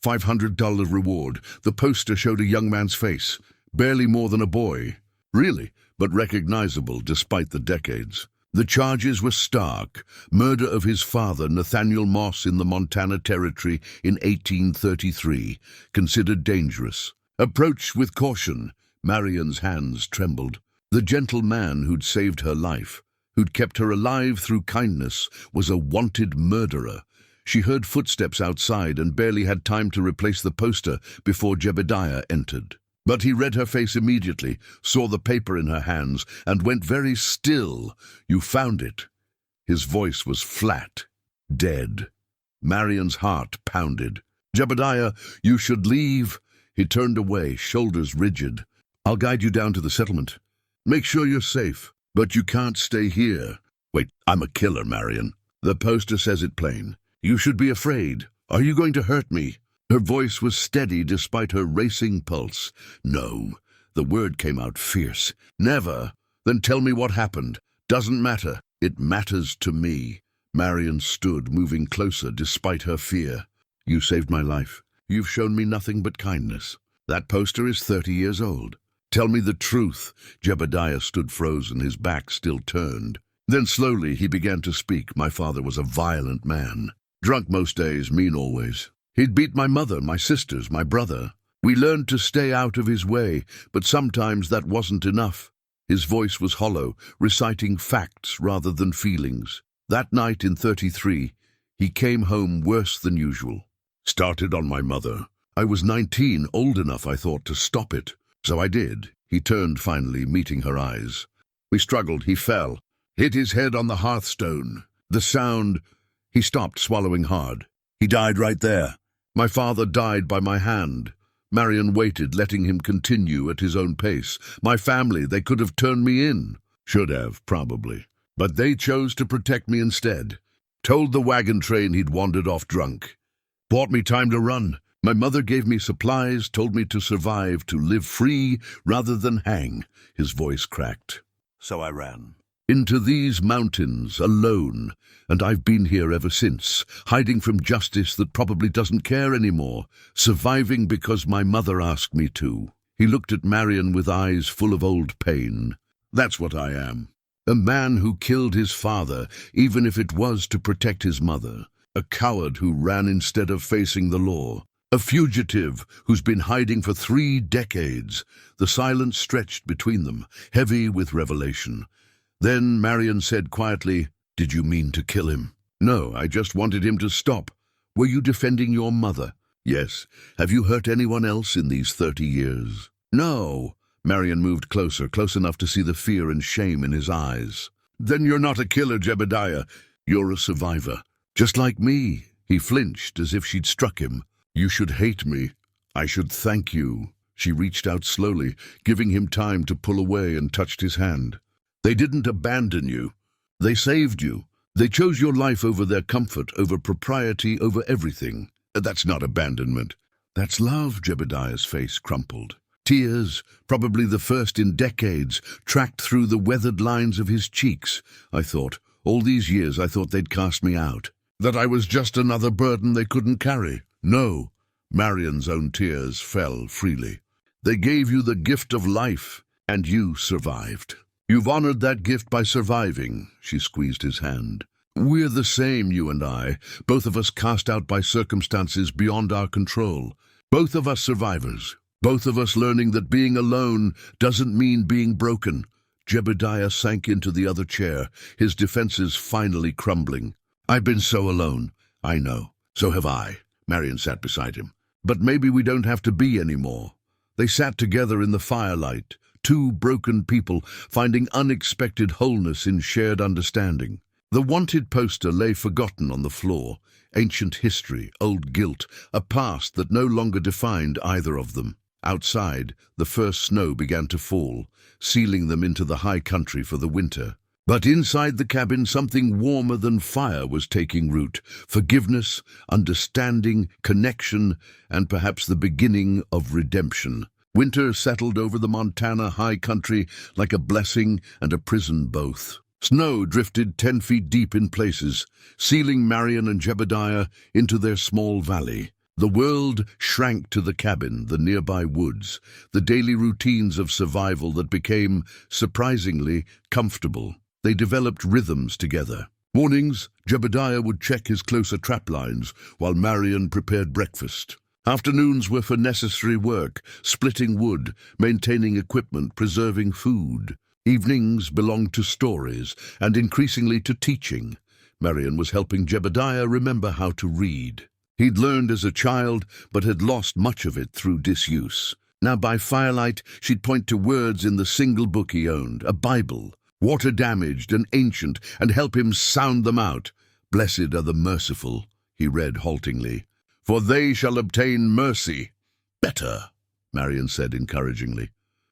A: $500 reward. The poster showed a young man's face, barely more than a boy. Really, but recognizable despite the decades. The charges were stark. Murder of his father, Nathaniel Moss, in the Montana Territory in 1833, considered dangerous. Approach with caution. Marion's hands trembled. The gentle man who'd saved her life, who'd kept her alive through kindness, was a wanted murderer. She heard footsteps outside and barely had time to replace the poster before Jebediah entered. But he read her face immediately, saw the paper in her hands, and went very still. You found it. His voice was flat, dead. Marion's heart pounded. Jebediah, you should leave. He turned away, shoulders rigid. I'll guide you down to the settlement. Make sure you're safe, but you can't stay here. Wait, I'm a killer, Marion. The poster says it plain. You should be afraid. Are you going to hurt me? Her voice was steady despite her racing pulse. No. The word came out fierce. Never. Then tell me what happened. Doesn't matter. It matters to me. Marion stood, moving closer despite her fear. You saved my life. You've shown me nothing but kindness. That poster is 30 years old. Tell me the truth. Jebediah stood frozen, his back still turned. Then slowly he began to speak. My father was a violent man. Drunk most days, mean always. He'd beat my mother, my sisters, my brother. We learned to stay out of his way, but sometimes that wasn't enough. His voice was hollow, reciting facts rather than feelings. That night in 33, he came home worse than usual. Started on my mother. I was 19, old enough, I thought, to stop it. So I did. He turned finally, meeting her eyes. We struggled. He fell. Hit his head on the hearthstone. The sound... He stopped, swallowing hard. He died right there. My father died by my hand. Marion waited, letting him continue at his own pace. My family, they could have turned me in. Should have, probably. But they chose to protect me instead. Told the wagon train he'd wandered off drunk. Bought me time to run. My mother gave me supplies, told me to survive, to live free rather than hang. His voice cracked. So I ran. Into these mountains, alone, and I've been here ever since, hiding from justice that probably doesn't care anymore, surviving because my mother asked me to. He looked at Marion with eyes full of old pain. That's what I am. A man who killed his father, even if it was to protect his mother. A coward who ran instead of facing the law. A fugitive who's been hiding for 3 decades. The silence stretched between them, heavy with revelation. Then Marion said quietly, "Did you mean to kill him?" "No, I just wanted him to stop." "Were you defending your mother?" "Yes. Have you hurt anyone else in these 30 years?" "No." Marion moved closer, close enough to see the fear and shame in his eyes. "Then you're not a killer, Jebediah. You're a survivor. Just like me." He flinched as if she'd struck him. "You should hate me. I should thank you." She reached out slowly, giving him time to pull away, and touched his hand. "They didn't abandon you. They saved you. They chose your life over their comfort, over propriety, over everything. That's not abandonment. That's love." Jebediah's face crumpled. Tears, probably the first in decades, tracked through the weathered lines of his cheeks. All these years I thought they'd cast me out. That I was just another burden they couldn't carry. No. Marion's own tears fell freely. "They gave you the gift of life, and you survived. You've honored that gift by surviving." She squeezed his hand. "We're the same, you and I, both of us cast out by circumstances beyond our control. Both of us survivors. Both of us learning that being alone doesn't mean being broken." Jebediah sank into the other chair, his defenses finally crumbling. "I've been so alone." "I know. So have I." Marion sat beside him. "But maybe we don't have to be anymore." They sat together in the firelight, 2 broken people finding unexpected wholeness in shared understanding. The wanted poster lay forgotten on the floor. Ancient history, old guilt, a past that no longer defined either of them. Outside, the first snow began to fall, sealing them into the high country for the winter. But inside the cabin, something warmer than fire was taking root. Forgiveness, understanding, connection, and perhaps the beginning of redemption. Winter settled over the Montana high country like a blessing and a prison both. Snow drifted 10 feet deep in places, sealing Marion and Jebediah into their small valley. The world shrank to the cabin, the nearby woods, the daily routines of survival that became, surprisingly, comfortable. They developed rhythms together. Mornings, Jebediah would check his closer trap lines while Marion prepared breakfast. Afternoons were for necessary work, splitting wood, maintaining equipment, preserving food. Evenings belonged to stories, and increasingly to teaching. Marion was helping Jebediah remember how to read. He'd learned as a child, but had lost much of it through disuse. Now by firelight, she'd point to words in the single book he owned, a Bible, water-damaged and ancient, and help him sound them out. "Blessed are the merciful," he read haltingly, "for they shall obtain mercy." "Better," Marion said encouragingly.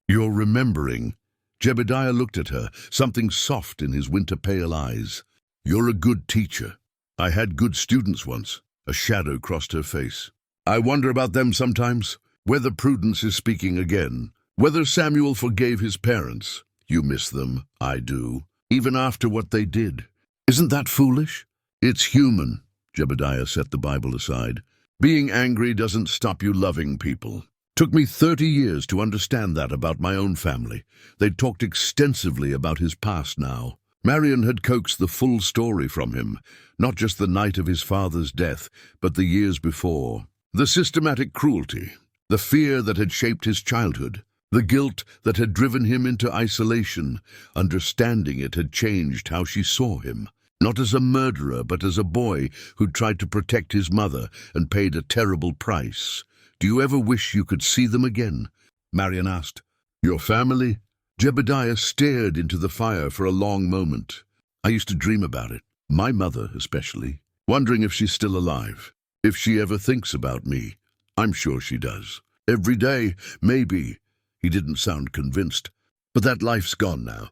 A: "You're remembering." Jebediah looked at her, something soft in his winter-pale eyes. "You're a good teacher. I had good students once." A shadow crossed her face. "I wonder about them sometimes. Whether Prudence is speaking again. Whether Samuel forgave his parents. You miss them. I do. Even after what they did. Isn't that foolish?" "It's human." Jebediah set the Bible aside. "Being angry doesn't stop you loving people. Took me 30 years to understand that about my own family." They'd talked extensively about his past now. Marion had coaxed the full story from him, not just the night of his father's death, but the years before. The systematic cruelty, the fear that had shaped his childhood, the guilt that had driven him into isolation. Understanding it had changed how she saw him, not as a murderer, but as a boy who'd tried to protect his mother and paid a terrible price. "Do you ever wish you could see them again?" Marion asked. "Your family?" Jebediah stared into the fire for a long moment. "I used to dream about it, my mother especially, wondering if she's still alive, if she ever thinks about me. I'm sure she does. Every day, maybe." He didn't sound convinced. "But that life's gone now.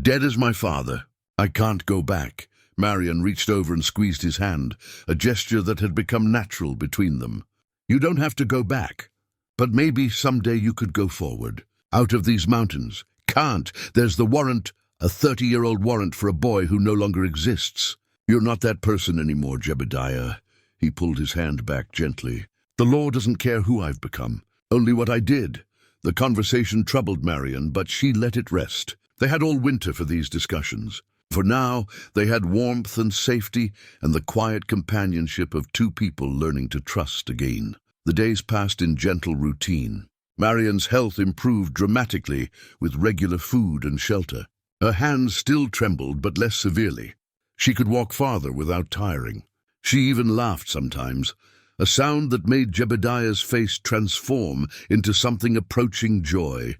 A: Dead as my father. I can't go back." Marion reached over and squeezed his hand, a gesture that had become natural between them. "You don't have to go back, but maybe someday you could go forward, out of these mountains." "Can't. There's the warrant, a 30-year-old warrant for a boy who no longer exists." "You're not that person anymore, Jebediah." He pulled his hand back gently. "The law doesn't care who I've become, only what I did." The conversation troubled Marion, but she let it rest. They had all winter for these discussions. For now, they had warmth and safety and the quiet companionship of 2 people learning to trust again. The days passed in gentle routine. Marion's health improved dramatically with regular food and shelter. Her hands still trembled, but less severely. She could walk farther without tiring. She even laughed sometimes, a sound that made Jebediah's face transform into something approaching joy.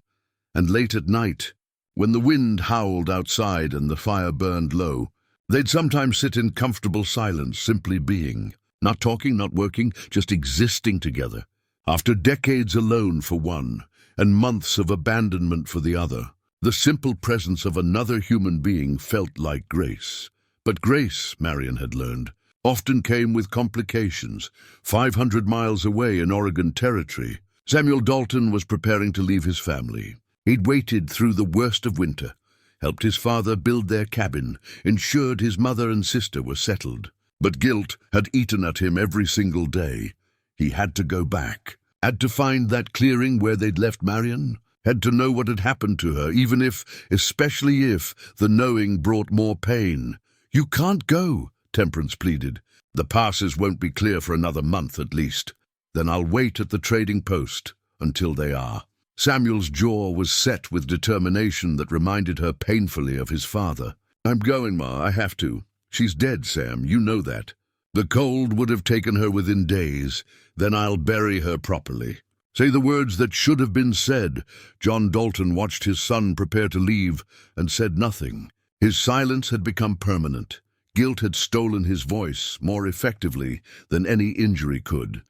A: And late at night, when the wind howled outside and the fire burned low, they'd sometimes sit in comfortable silence, simply being. Not talking, not working, just existing together. After decades alone for one, and months of abandonment for the other, the simple presence of another human being felt like grace. But grace, Marion had learned, often came with complications. 500 miles away in Oregon Territory, Samuel Dalton was preparing to leave his family. He'd waited through the worst of winter, helped his father build their cabin, ensured his mother and sister were settled. But guilt had eaten at him every single day. He had to go back, had to find that clearing where they'd left Marion, had to know what had happened to her, even if, especially if, the knowing brought more pain. "You can't go," Temperance pleaded. "The passes won't be clear for another month at least. Then I'll wait at the trading post until they are." Samuel's jaw was set with determination that reminded her painfully of his father. "I'm going, Ma, I have to. She's dead, Sam, you know that. The cold would have taken her within days. Then I'll bury her properly." Say the words that should have been said. John Dalton watched his son prepare to leave and said nothing. His silence had become permanent. Guilt had stolen his voice more effectively than any injury could.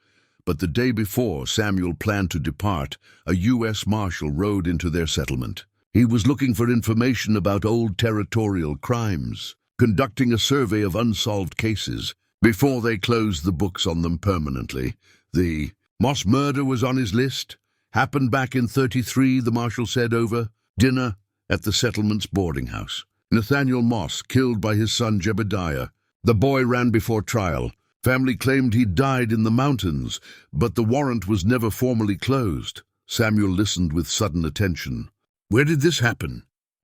A: But the day before Samuel planned to depart, a U.S. Marshal rode into their settlement. He was looking for information about old territorial crimes, conducting a survey of unsolved cases before they closed the books on them permanently. The Moss murder was on his list. Happened back in 33, the marshal said over dinner at the settlement's boarding house. Nathaniel Moss, killed by his son Jebediah. The boy ran before trial. Family claimed he died in the mountains, but the warrant was never formally closed. Samuel listened with sudden attention. "Where did this happen?"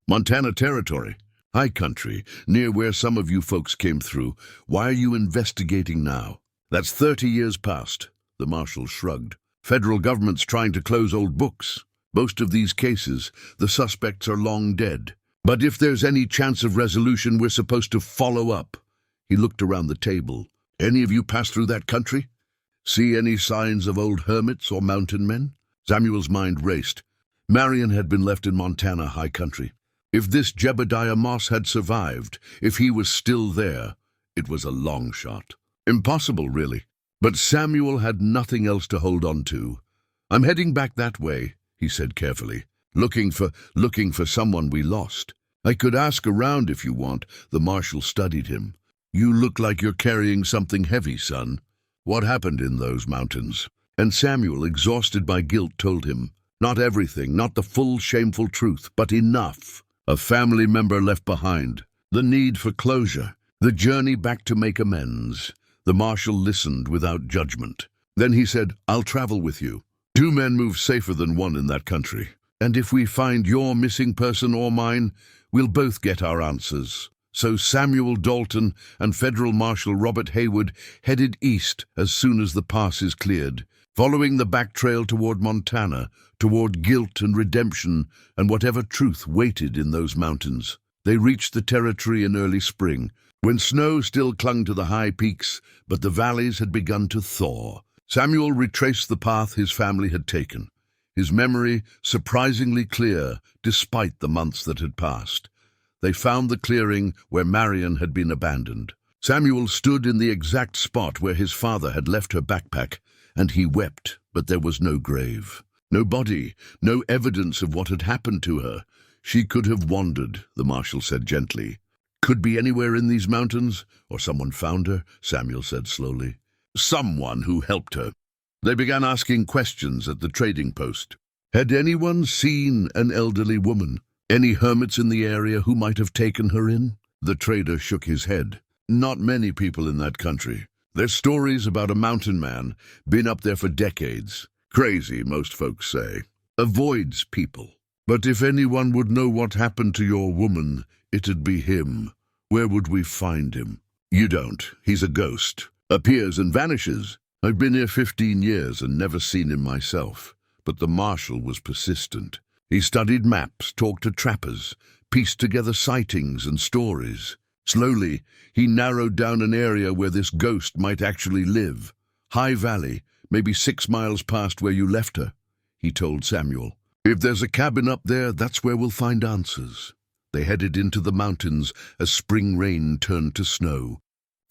A: "Montana Territory. High country, near where some of you folks came through. Why are you investigating now?" "That's 30 years past." The marshal shrugged. "Federal government's trying to close old books. Most of these cases, the suspects are long dead. But if there's any chance of resolution, we're supposed to follow up." He looked around the table. "Any of you pass through that country? See any signs of old hermits or mountain men?" Samuel's mind raced. Marion had been left in Montana high country. If this Jebediah Moss had survived, if he was still there, it was a long shot. Impossible, really. But Samuel had nothing else to hold on to. "I'm heading back that way," he said carefully. Looking for someone we lost. I could ask around if you want." The marshal studied him. "You look like you're carrying something heavy, son. What happened in those mountains?" And Samuel, exhausted by guilt, told him. Not everything, not the full shameful truth, but enough. A family member left behind. The need for closure. The journey back to make amends. The marshal listened without judgment. Then he said, "I'll travel with you. 2 men move safer than 1 in that country. And if we find your missing person or mine, we'll both get our answers." So Samuel Dalton and Federal Marshal Robert Haywood headed east as soon as the passes cleared, following the back trail toward Montana, toward guilt and redemption and whatever truth waited in those mountains. They reached the territory in early spring, when snow still clung to the high peaks, but the valleys had begun to thaw. Samuel retraced the path his family had taken, his memory surprisingly clear despite the months that had passed. They found the clearing where Marion had been abandoned. Samuel stood in the exact spot where his father had left her backpack, and he wept, but there was no grave. No body, no evidence of what had happened to her. She could have wandered, the marshal said gently. "Could be anywhere in these mountains, or someone found her," Samuel said slowly. "Someone who helped her." They began asking questions at the trading post. Had anyone seen an elderly woman? Any hermits in the area who might have taken her in? The trader shook his head. "Not many people in that country. There's stories about a mountain man, been up there for decades. Crazy, most folks say. Avoids people. But if anyone would know what happened to your woman, it'd be him. Where would we find him?" "You don't. He's a ghost. Appears and vanishes." I've been here 15 years and never seen him myself, but the marshal was persistent. He studied maps, talked to trappers, pieced together sightings and stories. Slowly, he narrowed down an area where this ghost might actually live. High Valley, maybe 6 miles past where you left her, he told Samuel. If there's a cabin up there, that's where we'll find answers. They headed into the mountains as spring rain turned to snow,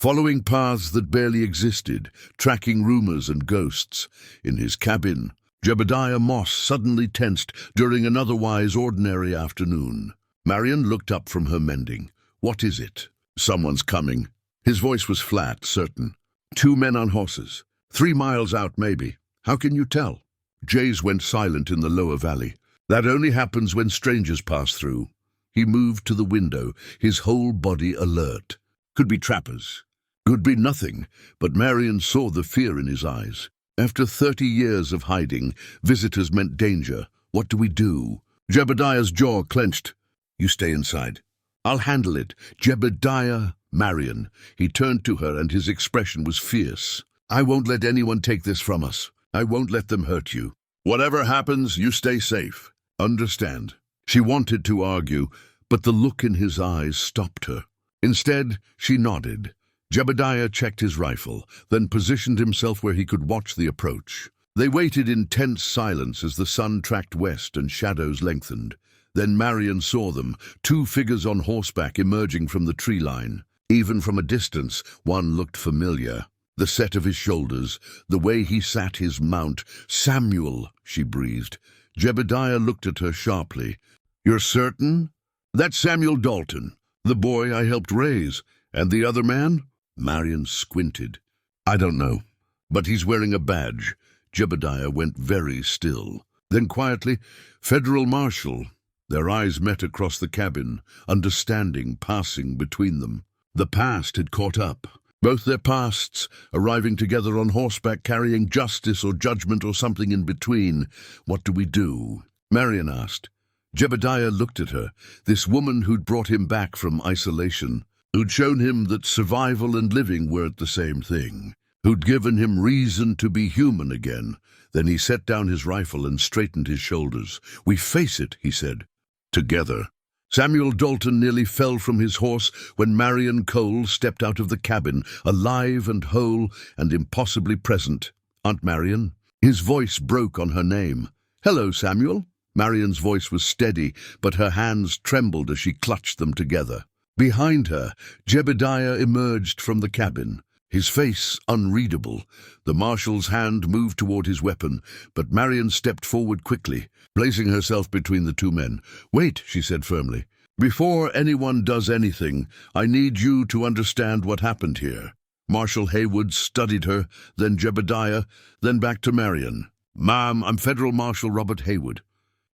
A: following paths that barely existed, tracking rumors and ghosts. In his cabin, Jebediah Moss suddenly tensed during an otherwise ordinary afternoon. Marion looked up from her mending. What is it? Someone's coming. His voice was flat, certain. 2 men on horses. 3 miles out, maybe. How can you tell? Jays went silent in the lower valley. That only happens when strangers pass through. He moved to the window, his whole body alert. Could be trappers. Could be nothing, but Marion saw the fear in his eyes. After 30 years of hiding, visitors meant danger. What do we do? Jebediah's jaw clenched. You stay inside. I'll handle it. Jebediah, Marion. He turned to her and his expression was fierce. I won't let anyone take this from us. I won't let them hurt you. Whatever happens, you stay safe. Understand? She wanted to argue, but the look in his eyes stopped her. Instead, she nodded. Jebediah checked his rifle, then positioned himself where he could watch the approach. They waited in tense silence as the sun tracked west and shadows lengthened. Then Marion saw them, 2 figures on horseback emerging from the tree line. Even from a distance, one looked familiar. The set of his shoulders, the way he sat his mount. Samuel, she breathed. Jebediah looked at her sharply. You're certain? That's Samuel Dalton, the boy I helped raise. And the other man? Marion squinted. I don't know, but he's wearing a badge. Jebediah went very still. Then quietly, Federal Marshal. Their eyes met across the cabin, understanding passing between them. The past had caught up. Both their pasts, arriving together on horseback carrying justice or judgment or something in between. What do we do? Marion asked. Jebediah looked at her, this woman who'd brought him back from isolation, who'd shown him that survival and living weren't the same thing, who'd given him reason to be human again. Then he set down his rifle and straightened his shoulders. We face it, he said. Together. Samuel Dalton nearly fell from his horse when Marion Cole stepped out of the cabin, alive and whole and impossibly present. Aunt Marion? His voice broke on her name. Hello, Samuel. Marion's voice was steady, but her hands trembled as she clutched them together. Behind her, Jebediah emerged from the cabin, his face unreadable. The marshal's hand moved toward his weapon, but Marion stepped forward quickly, placing herself between the 2 men. Wait, she said firmly. Before anyone does anything, I need you to understand what happened here. Marshal Haywood studied her, then Jebediah, then back to Marion. Ma'am, I'm Federal Marshal Robert Haywood.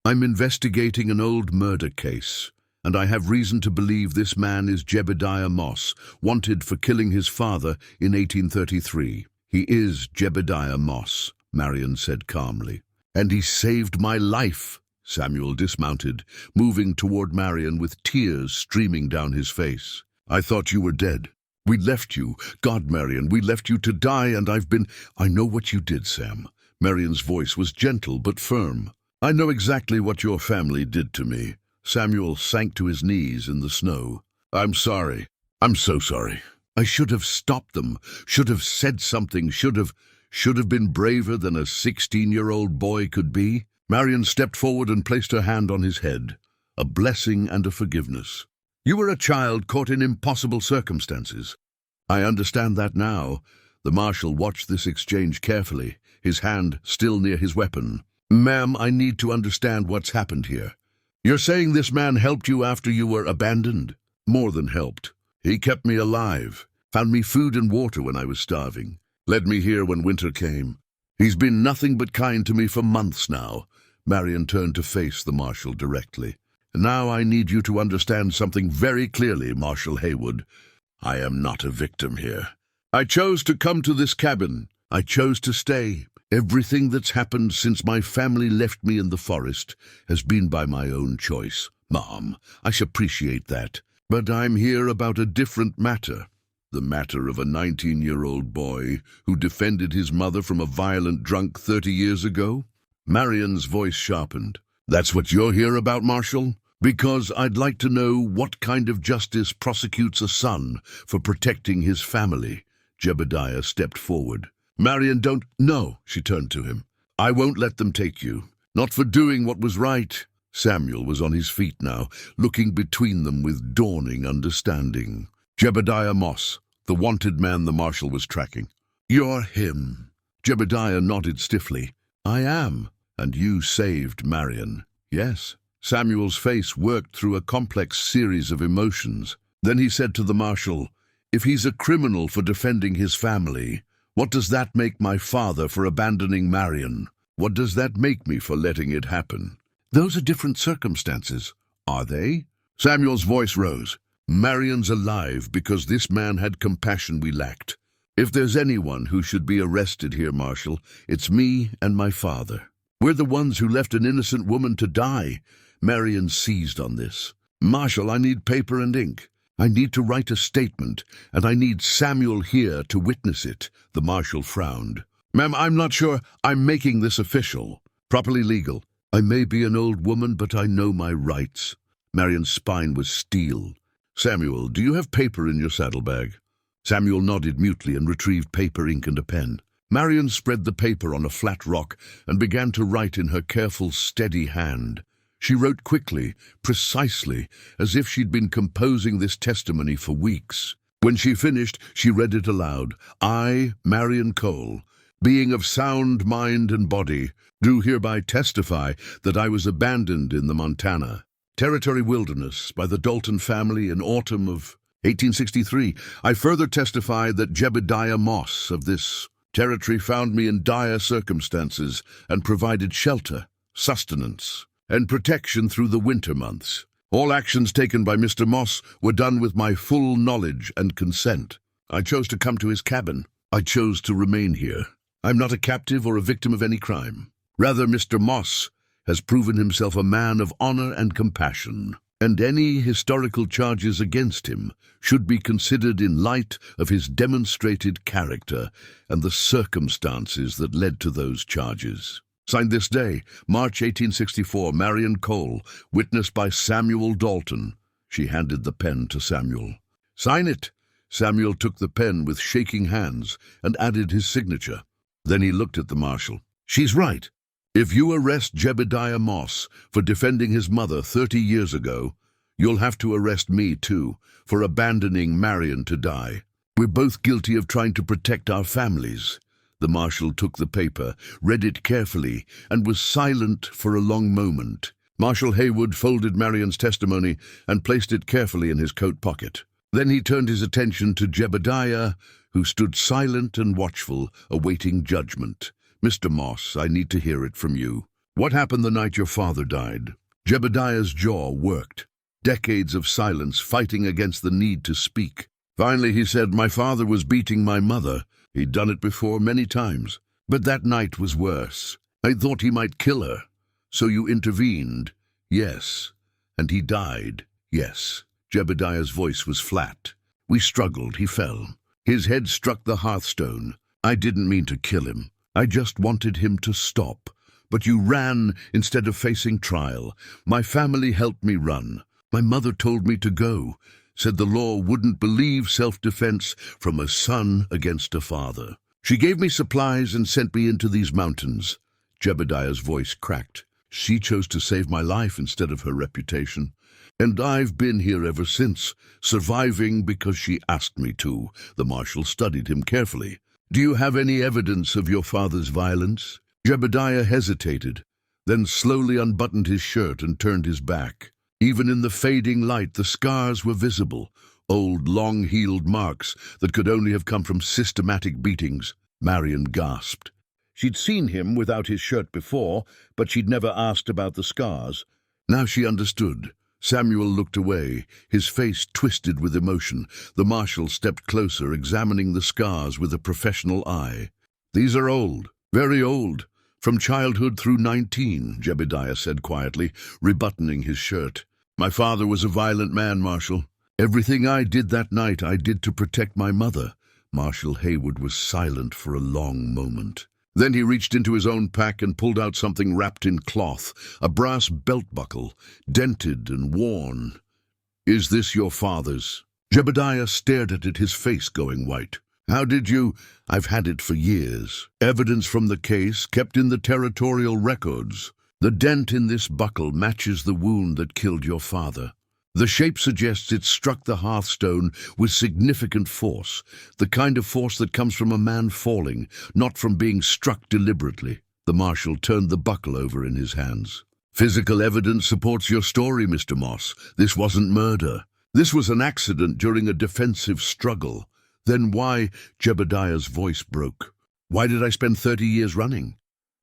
A: I'm investigating an old murder case, and I have reason to believe this man is Jebediah Moss, wanted for killing his father in 1833. He is Jebediah Moss, Marion said calmly. And he saved my life. Samuel dismounted, moving toward Marion with tears streaming down his face. I thought you were dead. We left you. God, Marion, we left you to die, and I know what you did, Sam. Marion's voice was gentle but firm. I know exactly what your family did to me. Samuel sank to his knees in the snow. I'm sorry. I'm so sorry. I should have stopped them, should have said something, should have been braver than a 16-year-old boy could be. Marion stepped forward and placed her hand on his head, a blessing and a forgiveness. You were a child caught in impossible circumstances. I understand that now. The marshal watched this exchange carefully, his hand still near his weapon. Ma'am, I need to understand what's happened here. You're saying this man helped you after you were abandoned? More than helped. He kept me alive, found me food and water when I was starving, led me here when winter came. He's been nothing but kind to me for months now. Marion turned to face the marshal directly. Now I need you to understand something very clearly, Marshal Haywood. I am not a victim here. I chose to come to this cabin. I chose to stay. Everything that's happened since my family left me in the forest has been by my own choice. Mom, I appreciate that. But I'm here about a different matter. The matter of a 19-year-old boy who defended his mother from a violent drunk 30 years ago? Marion's voice sharpened. That's what you're here about, Marshal? Because I'd like to know what kind of justice prosecutes a son for protecting his family. Jebediah stepped forward. Marion, don't... No, she turned to him. I won't let them take you. Not for doing what was right. Samuel was on his feet now, looking between them with dawning understanding. Jebediah Moss, the wanted man the marshal was tracking. You're him. Jebediah nodded stiffly. I am. And you saved Marion. Yes. Samuel's face worked through a complex series of emotions. Then he said to the marshal, if he's a criminal for defending his family, what does that make my father for abandoning Marion? What does that make me for letting it happen? Those are different circumstances. Are they? Samuel's voice rose. Marion's alive because this man had compassion we lacked. If there's anyone who should be arrested here, Marshal, it's me and my father. We're the ones who left an innocent woman to die. Marion seized on this. Marshal, I need paper and ink. I need to write a statement, and I need Samuel here to witness it. The marshal frowned. Ma'am, I'm not sure I'm making this official. Properly legal. I may be an old woman, but I know my rights. Marion's spine was steel. Samuel, do you have paper in your saddlebag? Samuel nodded mutely and retrieved paper, ink, and a pen. Marion spread the paper on a flat rock and began to write in her careful, steady hand. She wrote quickly, precisely, as if she'd been composing this testimony for weeks. When she finished, she read it aloud. I, Marion Cole, being of sound mind and body, do hereby testify that I was abandoned in the Montana Territory wilderness by the Dalton family in autumn of 1863. I further testify that Jebediah Moss of this territory found me in dire circumstances and provided shelter, sustenance, and protection through the winter months. All actions taken by Mr. Moss were done with my full knowledge and consent. I chose to come to his cabin. I chose to remain here. I'm not a captive or a victim of any crime. Rather, Mr. Moss has proven himself a man of honor and compassion, and any historical charges against him should be considered in light of his demonstrated character and the circumstances that led to those charges. Signed this day, March 1864, Marion Cole, witnessed by Samuel Dalton. She handed the pen to Samuel. Sign it. Samuel took the pen with shaking hands and added his signature. Then he looked at the marshal. She's right. If you arrest Jebediah Moss for defending his mother 30 years ago, you'll have to arrest me too for abandoning Marion to die. We're both guilty of trying to protect our families. The marshal took the paper, read it carefully, and was silent for a long moment. Marshal Haywood folded Marion's testimony and placed it carefully in his coat pocket. Then he turned his attention to Jebediah, who stood silent and watchful, awaiting judgment. Mr. Moss, I need to hear it from you. What happened the night your father died? Jebediah's jaw worked. Decades of silence fighting against the need to speak. Finally he said, my father was beating my mother. He'd done it before many times. But that night was worse. I thought he might kill her. So you intervened? Yes. And he died? Yes. Jebediah's voice was flat. We struggled. He fell. His head struck the hearthstone. I didn't mean to kill him. I just wanted him to stop. But you ran instead of facing trial. My family helped me run. My mother told me to go, said the law wouldn't believe self-defense from a son against a father. She gave me supplies and sent me into these mountains. Jebediah's voice cracked. She chose to save my life instead of her reputation. And I've been here ever since, surviving because she asked me to. The marshal studied him carefully. Do you have any evidence of your father's violence? Jebediah hesitated, then slowly unbuttoned his shirt and turned his back. Even in the fading light, the scars were visible, old, long-healed marks that could only have come from systematic beatings. Marion gasped. She'd seen him without his shirt before, but she'd never asked about the scars. Now she understood. Samuel looked away, his face twisted with emotion. The marshal stepped closer, examining the scars with a professional eye. These are old, very old. From childhood through 19, Jebediah said quietly, rebuttoning his shirt. My father was a violent man, Marshal. Everything I did that night I did to protect my mother. Marshal Hayward was silent for a long moment. Then he reached into his own pack and pulled out something wrapped in cloth, a brass belt buckle, dented and worn. "Is this your father's?" Jebediah stared at it, his face going white. "How did you—" "I've had it for years. Evidence from the case, kept in the territorial records. The dent in this buckle matches the wound that killed your father. The shape suggests it struck the hearthstone with significant force, the kind of force that comes from a man falling, not from being struck deliberately." The marshal turned the buckle over in his hands. "Physical evidence supports your story, Mr. Moss. This wasn't murder. This was an accident during a defensive struggle. Then why—" Jebediah's voice broke. "Why did I spend 30 years running?"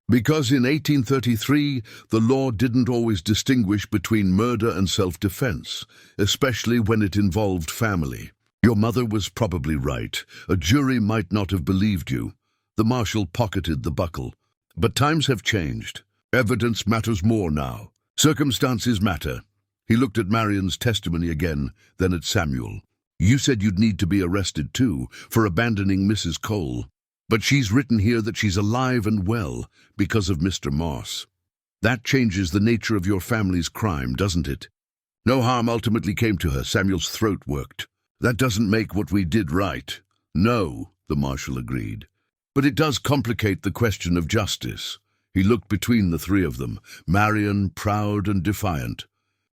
A: "Because in 1833, the law didn't always distinguish between murder and self-defense, especially when it involved family. Your mother was probably right. A jury might not have believed you." The marshal pocketed the buckle. "But times have changed. Evidence matters more now. Circumstances matter." He looked at Marion's testimony again, then at Samuel. "You said you'd need to be arrested too, for abandoning Mrs. Cole. But she's written here that she's alive and well because of Mr. Moss. That changes the nature of your family's crime, doesn't it?" "No harm ultimately came to her." Samuel's throat worked. "That doesn't make what we did right." "No," the marshal agreed. "But it does complicate the question of justice." He looked between the three of them, Marion proud and defiant,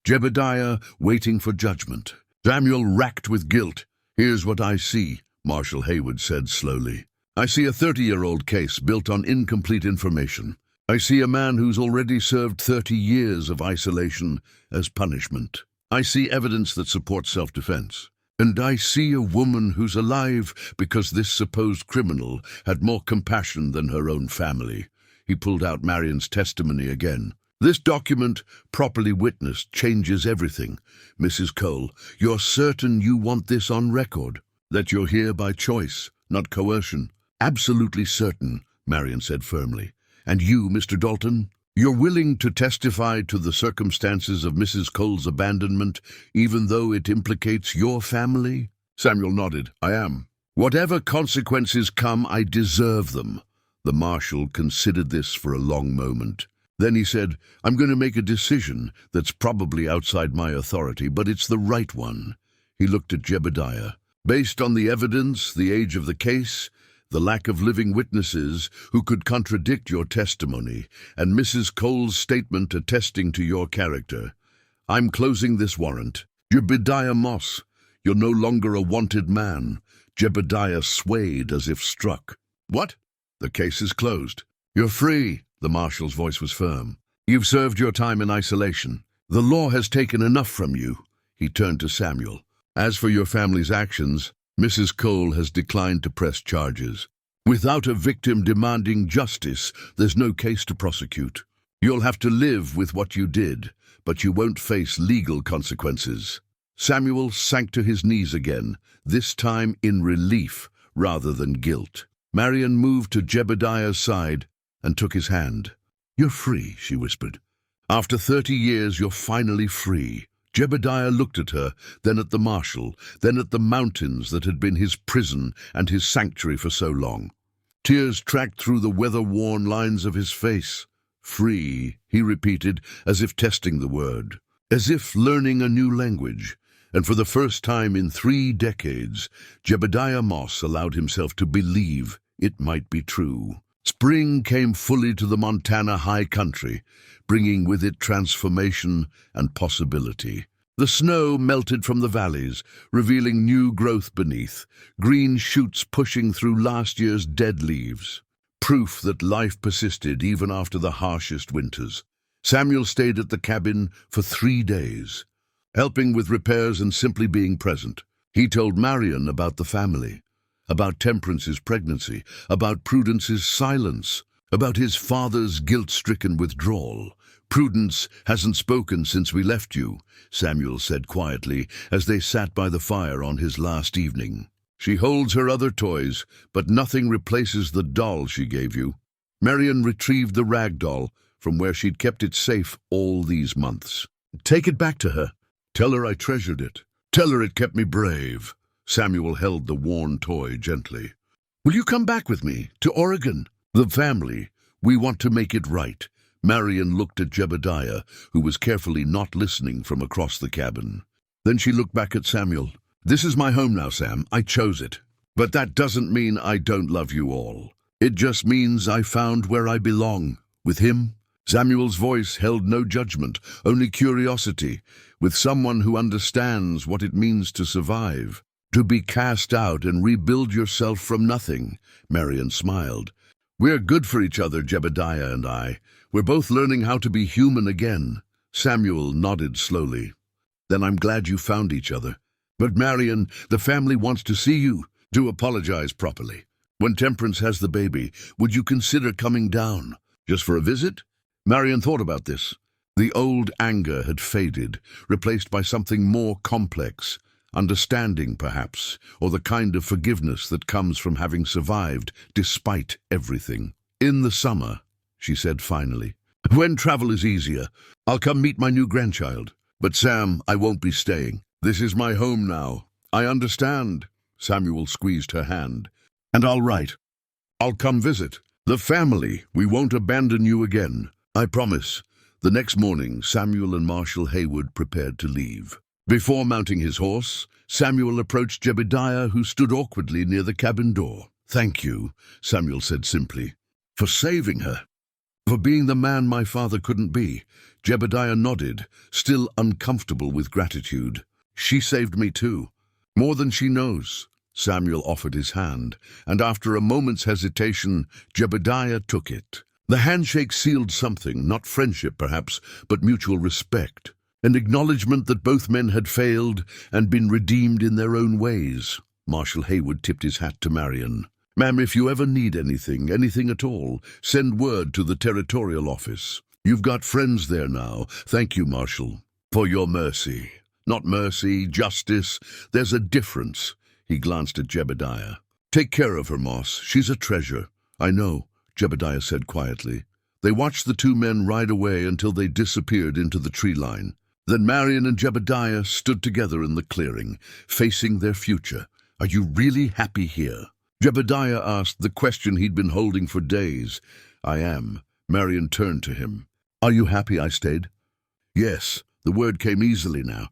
A: Jebediah waiting for judgment, Samuel racked with guilt. "Here's what I see," Marshal Hayward said slowly. "I see a 30-year-old case built on incomplete information. I see a man who's already served 30 years of isolation as punishment. I see evidence that supports self-defense. And I see a woman who's alive because this supposed criminal had more compassion than her own family." He pulled out Marion's testimony again. "This document, properly witnessed, changes everything. Mrs. Cole, you're certain you want this on record? That you're here by choice, not coercion?" "Absolutely certain," Marion said firmly. "And you, Mr. Dalton? You're willing to testify to the circumstances of Mrs. Cole's abandonment, even though it implicates your family?" Samuel nodded. "I am. Whatever consequences come, I deserve them." The marshal considered this for a long moment. Then he said, "I'm going to make a decision that's probably outside my authority, but it's the right one." He looked at Jebediah. "Based on the evidence, the age of the case, the lack of living witnesses who could contradict your testimony, and Mrs. Cole's statement attesting to your character, I'm closing this warrant. Jebediah Moss, you're no longer a wanted man." Jebediah swayed as if struck. "What?" "The case is closed. You're free." The marshal's voice was firm. "You've served your time in isolation. The law has taken enough from you." He turned to Samuel. "As for your family's actions, Mrs. Cole has declined to press charges. Without a victim demanding justice, there's no case to prosecute. You'll have to live with what you did, but you won't face legal consequences." Samuel sank to his knees again, this time in relief rather than guilt. Marion moved to Jebediah's side and took his hand. "You're free," she whispered. "After 30 years, you're finally free." Jebediah looked at her, then at the marshal, then at the mountains that had been his prison and his sanctuary for so long. Tears tracked through the weather-worn lines of his face. "Free," he repeated, as if testing the word, as if learning a new language. And for the first time in 3 decades, Jebediah Moss allowed himself to believe it might be true. Spring came fully to the Montana high country, bringing with it transformation and possibility. The snow melted from the valleys, revealing new growth beneath, green shoots pushing through last year's dead leaves. Proof that life persisted even after the harshest winters. Samuel stayed at the cabin for 3 days, helping with repairs and simply being present. He told Marion about the family, about Temperance's pregnancy, about Prudence's silence, about his father's guilt-stricken withdrawal. "Prudence hasn't spoken since we left you," Samuel said quietly as they sat by the fire on his last evening. "She holds her other toys, but nothing replaces the doll she gave you." Marion retrieved the rag doll from where she'd kept it safe all these months. "Take it back to her. Tell her I treasured it." Tell her it kept me brave. Samuel held the worn toy gently. Will you come back with me to Oregon? The family. We want to make it right. Marion looked at Jebediah, who was carefully not listening from across the cabin. Then she looked back at Samuel. This is my home now, Sam. I chose it. But that doesn't mean I don't love you all. It just means I found where I belong. With him. Samuel's voice held no judgment, only curiosity, with someone who understands what it means to survive. To be cast out and rebuild yourself from nothing. Marion smiled. We're good for each other, Jebediah and I. We're both learning how to be human again. Samuel nodded slowly. Then I'm glad you found each other. But Marion, the family wants to see you. Do apologize properly. When Temperance has the baby, would you consider coming down? Just for a visit? Marion thought about this. The old anger had faded, replaced by something more complex. Understanding, perhaps, or the kind of forgiveness that comes from having survived despite everything. In the summer, she said finally. When travel is easier, I'll come meet my new grandchild. But Sam, I won't be staying. This is my home now. I understand. Samuel squeezed her hand. And all right. I'll come visit. The family, we won't abandon you again. I promise. The next morning, Samuel and Marshal Haywood prepared to leave. Before mounting his horse, Samuel approached Jebediah, who stood awkwardly near the cabin door. Thank you, Samuel said simply, for saving her. For being the man my father couldn't be. Jebediah nodded, still uncomfortable with gratitude. She saved me too. More than she knows. Samuel offered his hand, and after a moment's hesitation, Jebediah took it. The handshake sealed something, not friendship perhaps, but mutual respect. An acknowledgement that both men had failed and been redeemed in their own ways. Marshal Haywood tipped his hat to Marion. Ma'am, if you ever need anything at all, send word to the territorial office. You've got friends there now. Thank you, Marshal, for your mercy. Not mercy, justice. There's a difference. He glanced at Jebediah. Take care of her, Moss. She's a treasure. I know, Jebediah said quietly. They watched the two men ride away until they disappeared into the tree line. Then Marion and Jebediah stood together in the clearing, facing their future. Are you really happy here? Jebediah asked the question he'd been holding for days. I am. Marion turned to him. Are you happy I stayed? Yes, the word came easily now.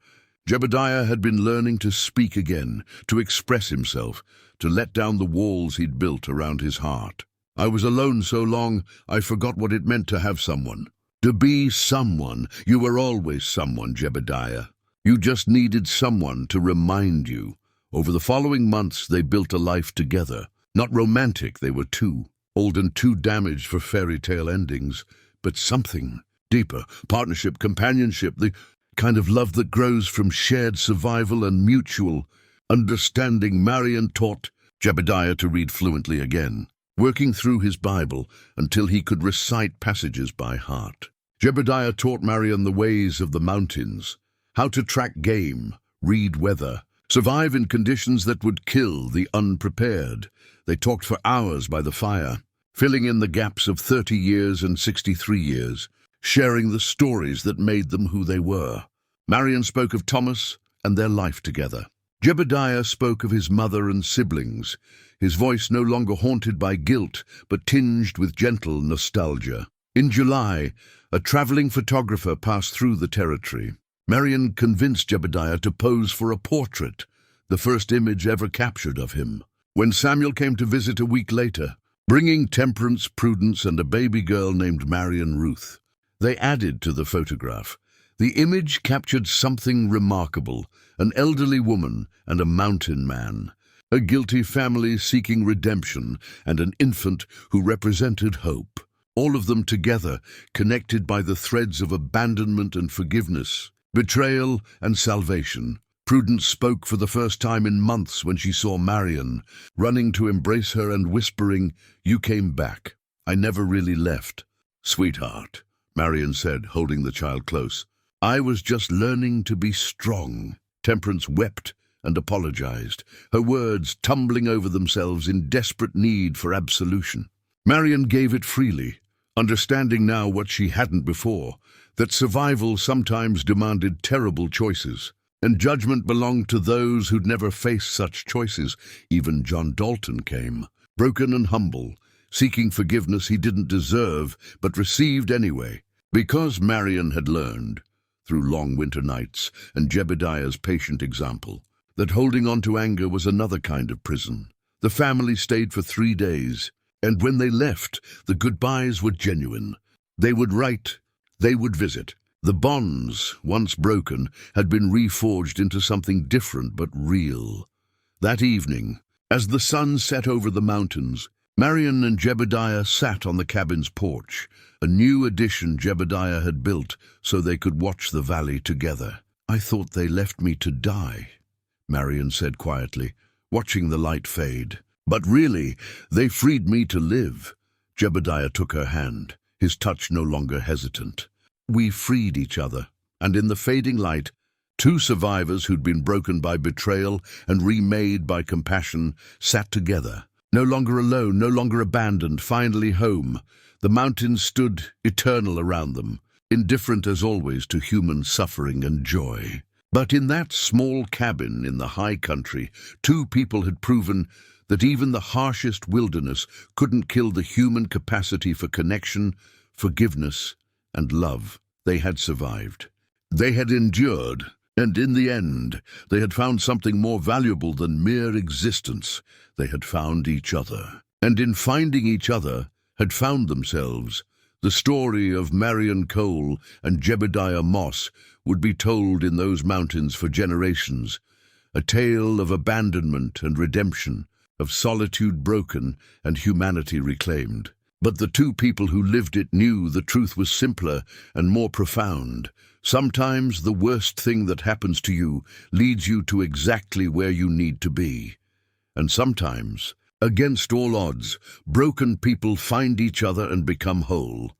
A: Jebediah had been learning to speak again, to express himself, to let down the walls he'd built around his heart. I was alone so long, I forgot what it meant to have someone. To be someone. You were always someone, Jebediah. You just needed someone to remind you. Over the following months, they built a life together. Not romantic, they were too old and too damaged for fairy tale endings, but something deeper. Partnership, companionship, the kind of love that grows from shared survival and mutual understanding. Marion taught Jebediah to read fluently again, working through his Bible until he could recite passages by heart. Jebediah taught Marion the ways of the mountains, how to track game, read weather, survive in conditions that would kill the unprepared. They talked for hours by the fire, filling in the gaps of 30 years and 63 years, sharing the stories that made them who they were. Marion spoke of Thomas and their life together. Jebediah spoke of his mother and siblings, his voice no longer haunted by guilt, but tinged with gentle nostalgia. In July, a traveling photographer passed through the territory. Marion convinced Jebediah to pose for a portrait, the first image ever captured of him. When Samuel came to visit a week later, bringing Temperance, Prudence, and a baby girl named Marion Ruth, they added to the photograph. The image captured something remarkable, an elderly woman and a mountain man, a guilty family seeking redemption, and an infant who represented hope. All of them together, connected by the threads of abandonment and forgiveness, betrayal and salvation. Prudence spoke for the first time in months when she saw Marion, running to embrace her and whispering, "You came back. I never really left." "Sweetheart," Marion said, holding the child close. "I was just learning to be strong." Temperance wept and apologized, her words tumbling over themselves in desperate need for absolution. Marion gave it freely, understanding now what she hadn't before, that survival sometimes demanded terrible choices. And judgment belonged to those who'd never faced such choices. Even John Dalton came, broken and humble, seeking forgiveness he didn't deserve, but received anyway. Because Marion had learned, through long winter nights and Jebediah's patient example, that holding on to anger was another kind of prison. The family stayed for 3 days, and when they left, the goodbyes were genuine. They would write, they would visit. The bonds, once broken, had been reforged into something different but real. That evening, as the sun set over the mountains, Marion and Jebediah sat on the cabin's porch, a new addition Jebediah had built so they could watch the valley together. "I thought they left me to die," Marion said quietly, watching the light fade. "But really, they freed me to live." Jebediah took her hand, his touch no longer hesitant. "We freed each other," and in the fading light, two survivors who'd been broken by betrayal and remade by compassion sat together. No longer alone, no longer abandoned, finally home. The mountains stood eternal around them, indifferent as always to human suffering and joy. But in that small cabin in the high country, two people had proven that even the harshest wilderness couldn't kill the human capacity for connection, forgiveness, and love. They had survived. They had endured, and in the end, they had found something more valuable than mere existence. They had found each other. And in finding each other, had found themselves. The story of Marion Cole and Jebediah Moss would be told in those mountains for generations. A tale of abandonment and redemption, of solitude broken and humanity reclaimed. But the two people who lived it knew the truth was simpler and more profound. Sometimes the worst thing that happens to you leads you to exactly where you need to be. And sometimes, against all odds, broken people find each other and become whole.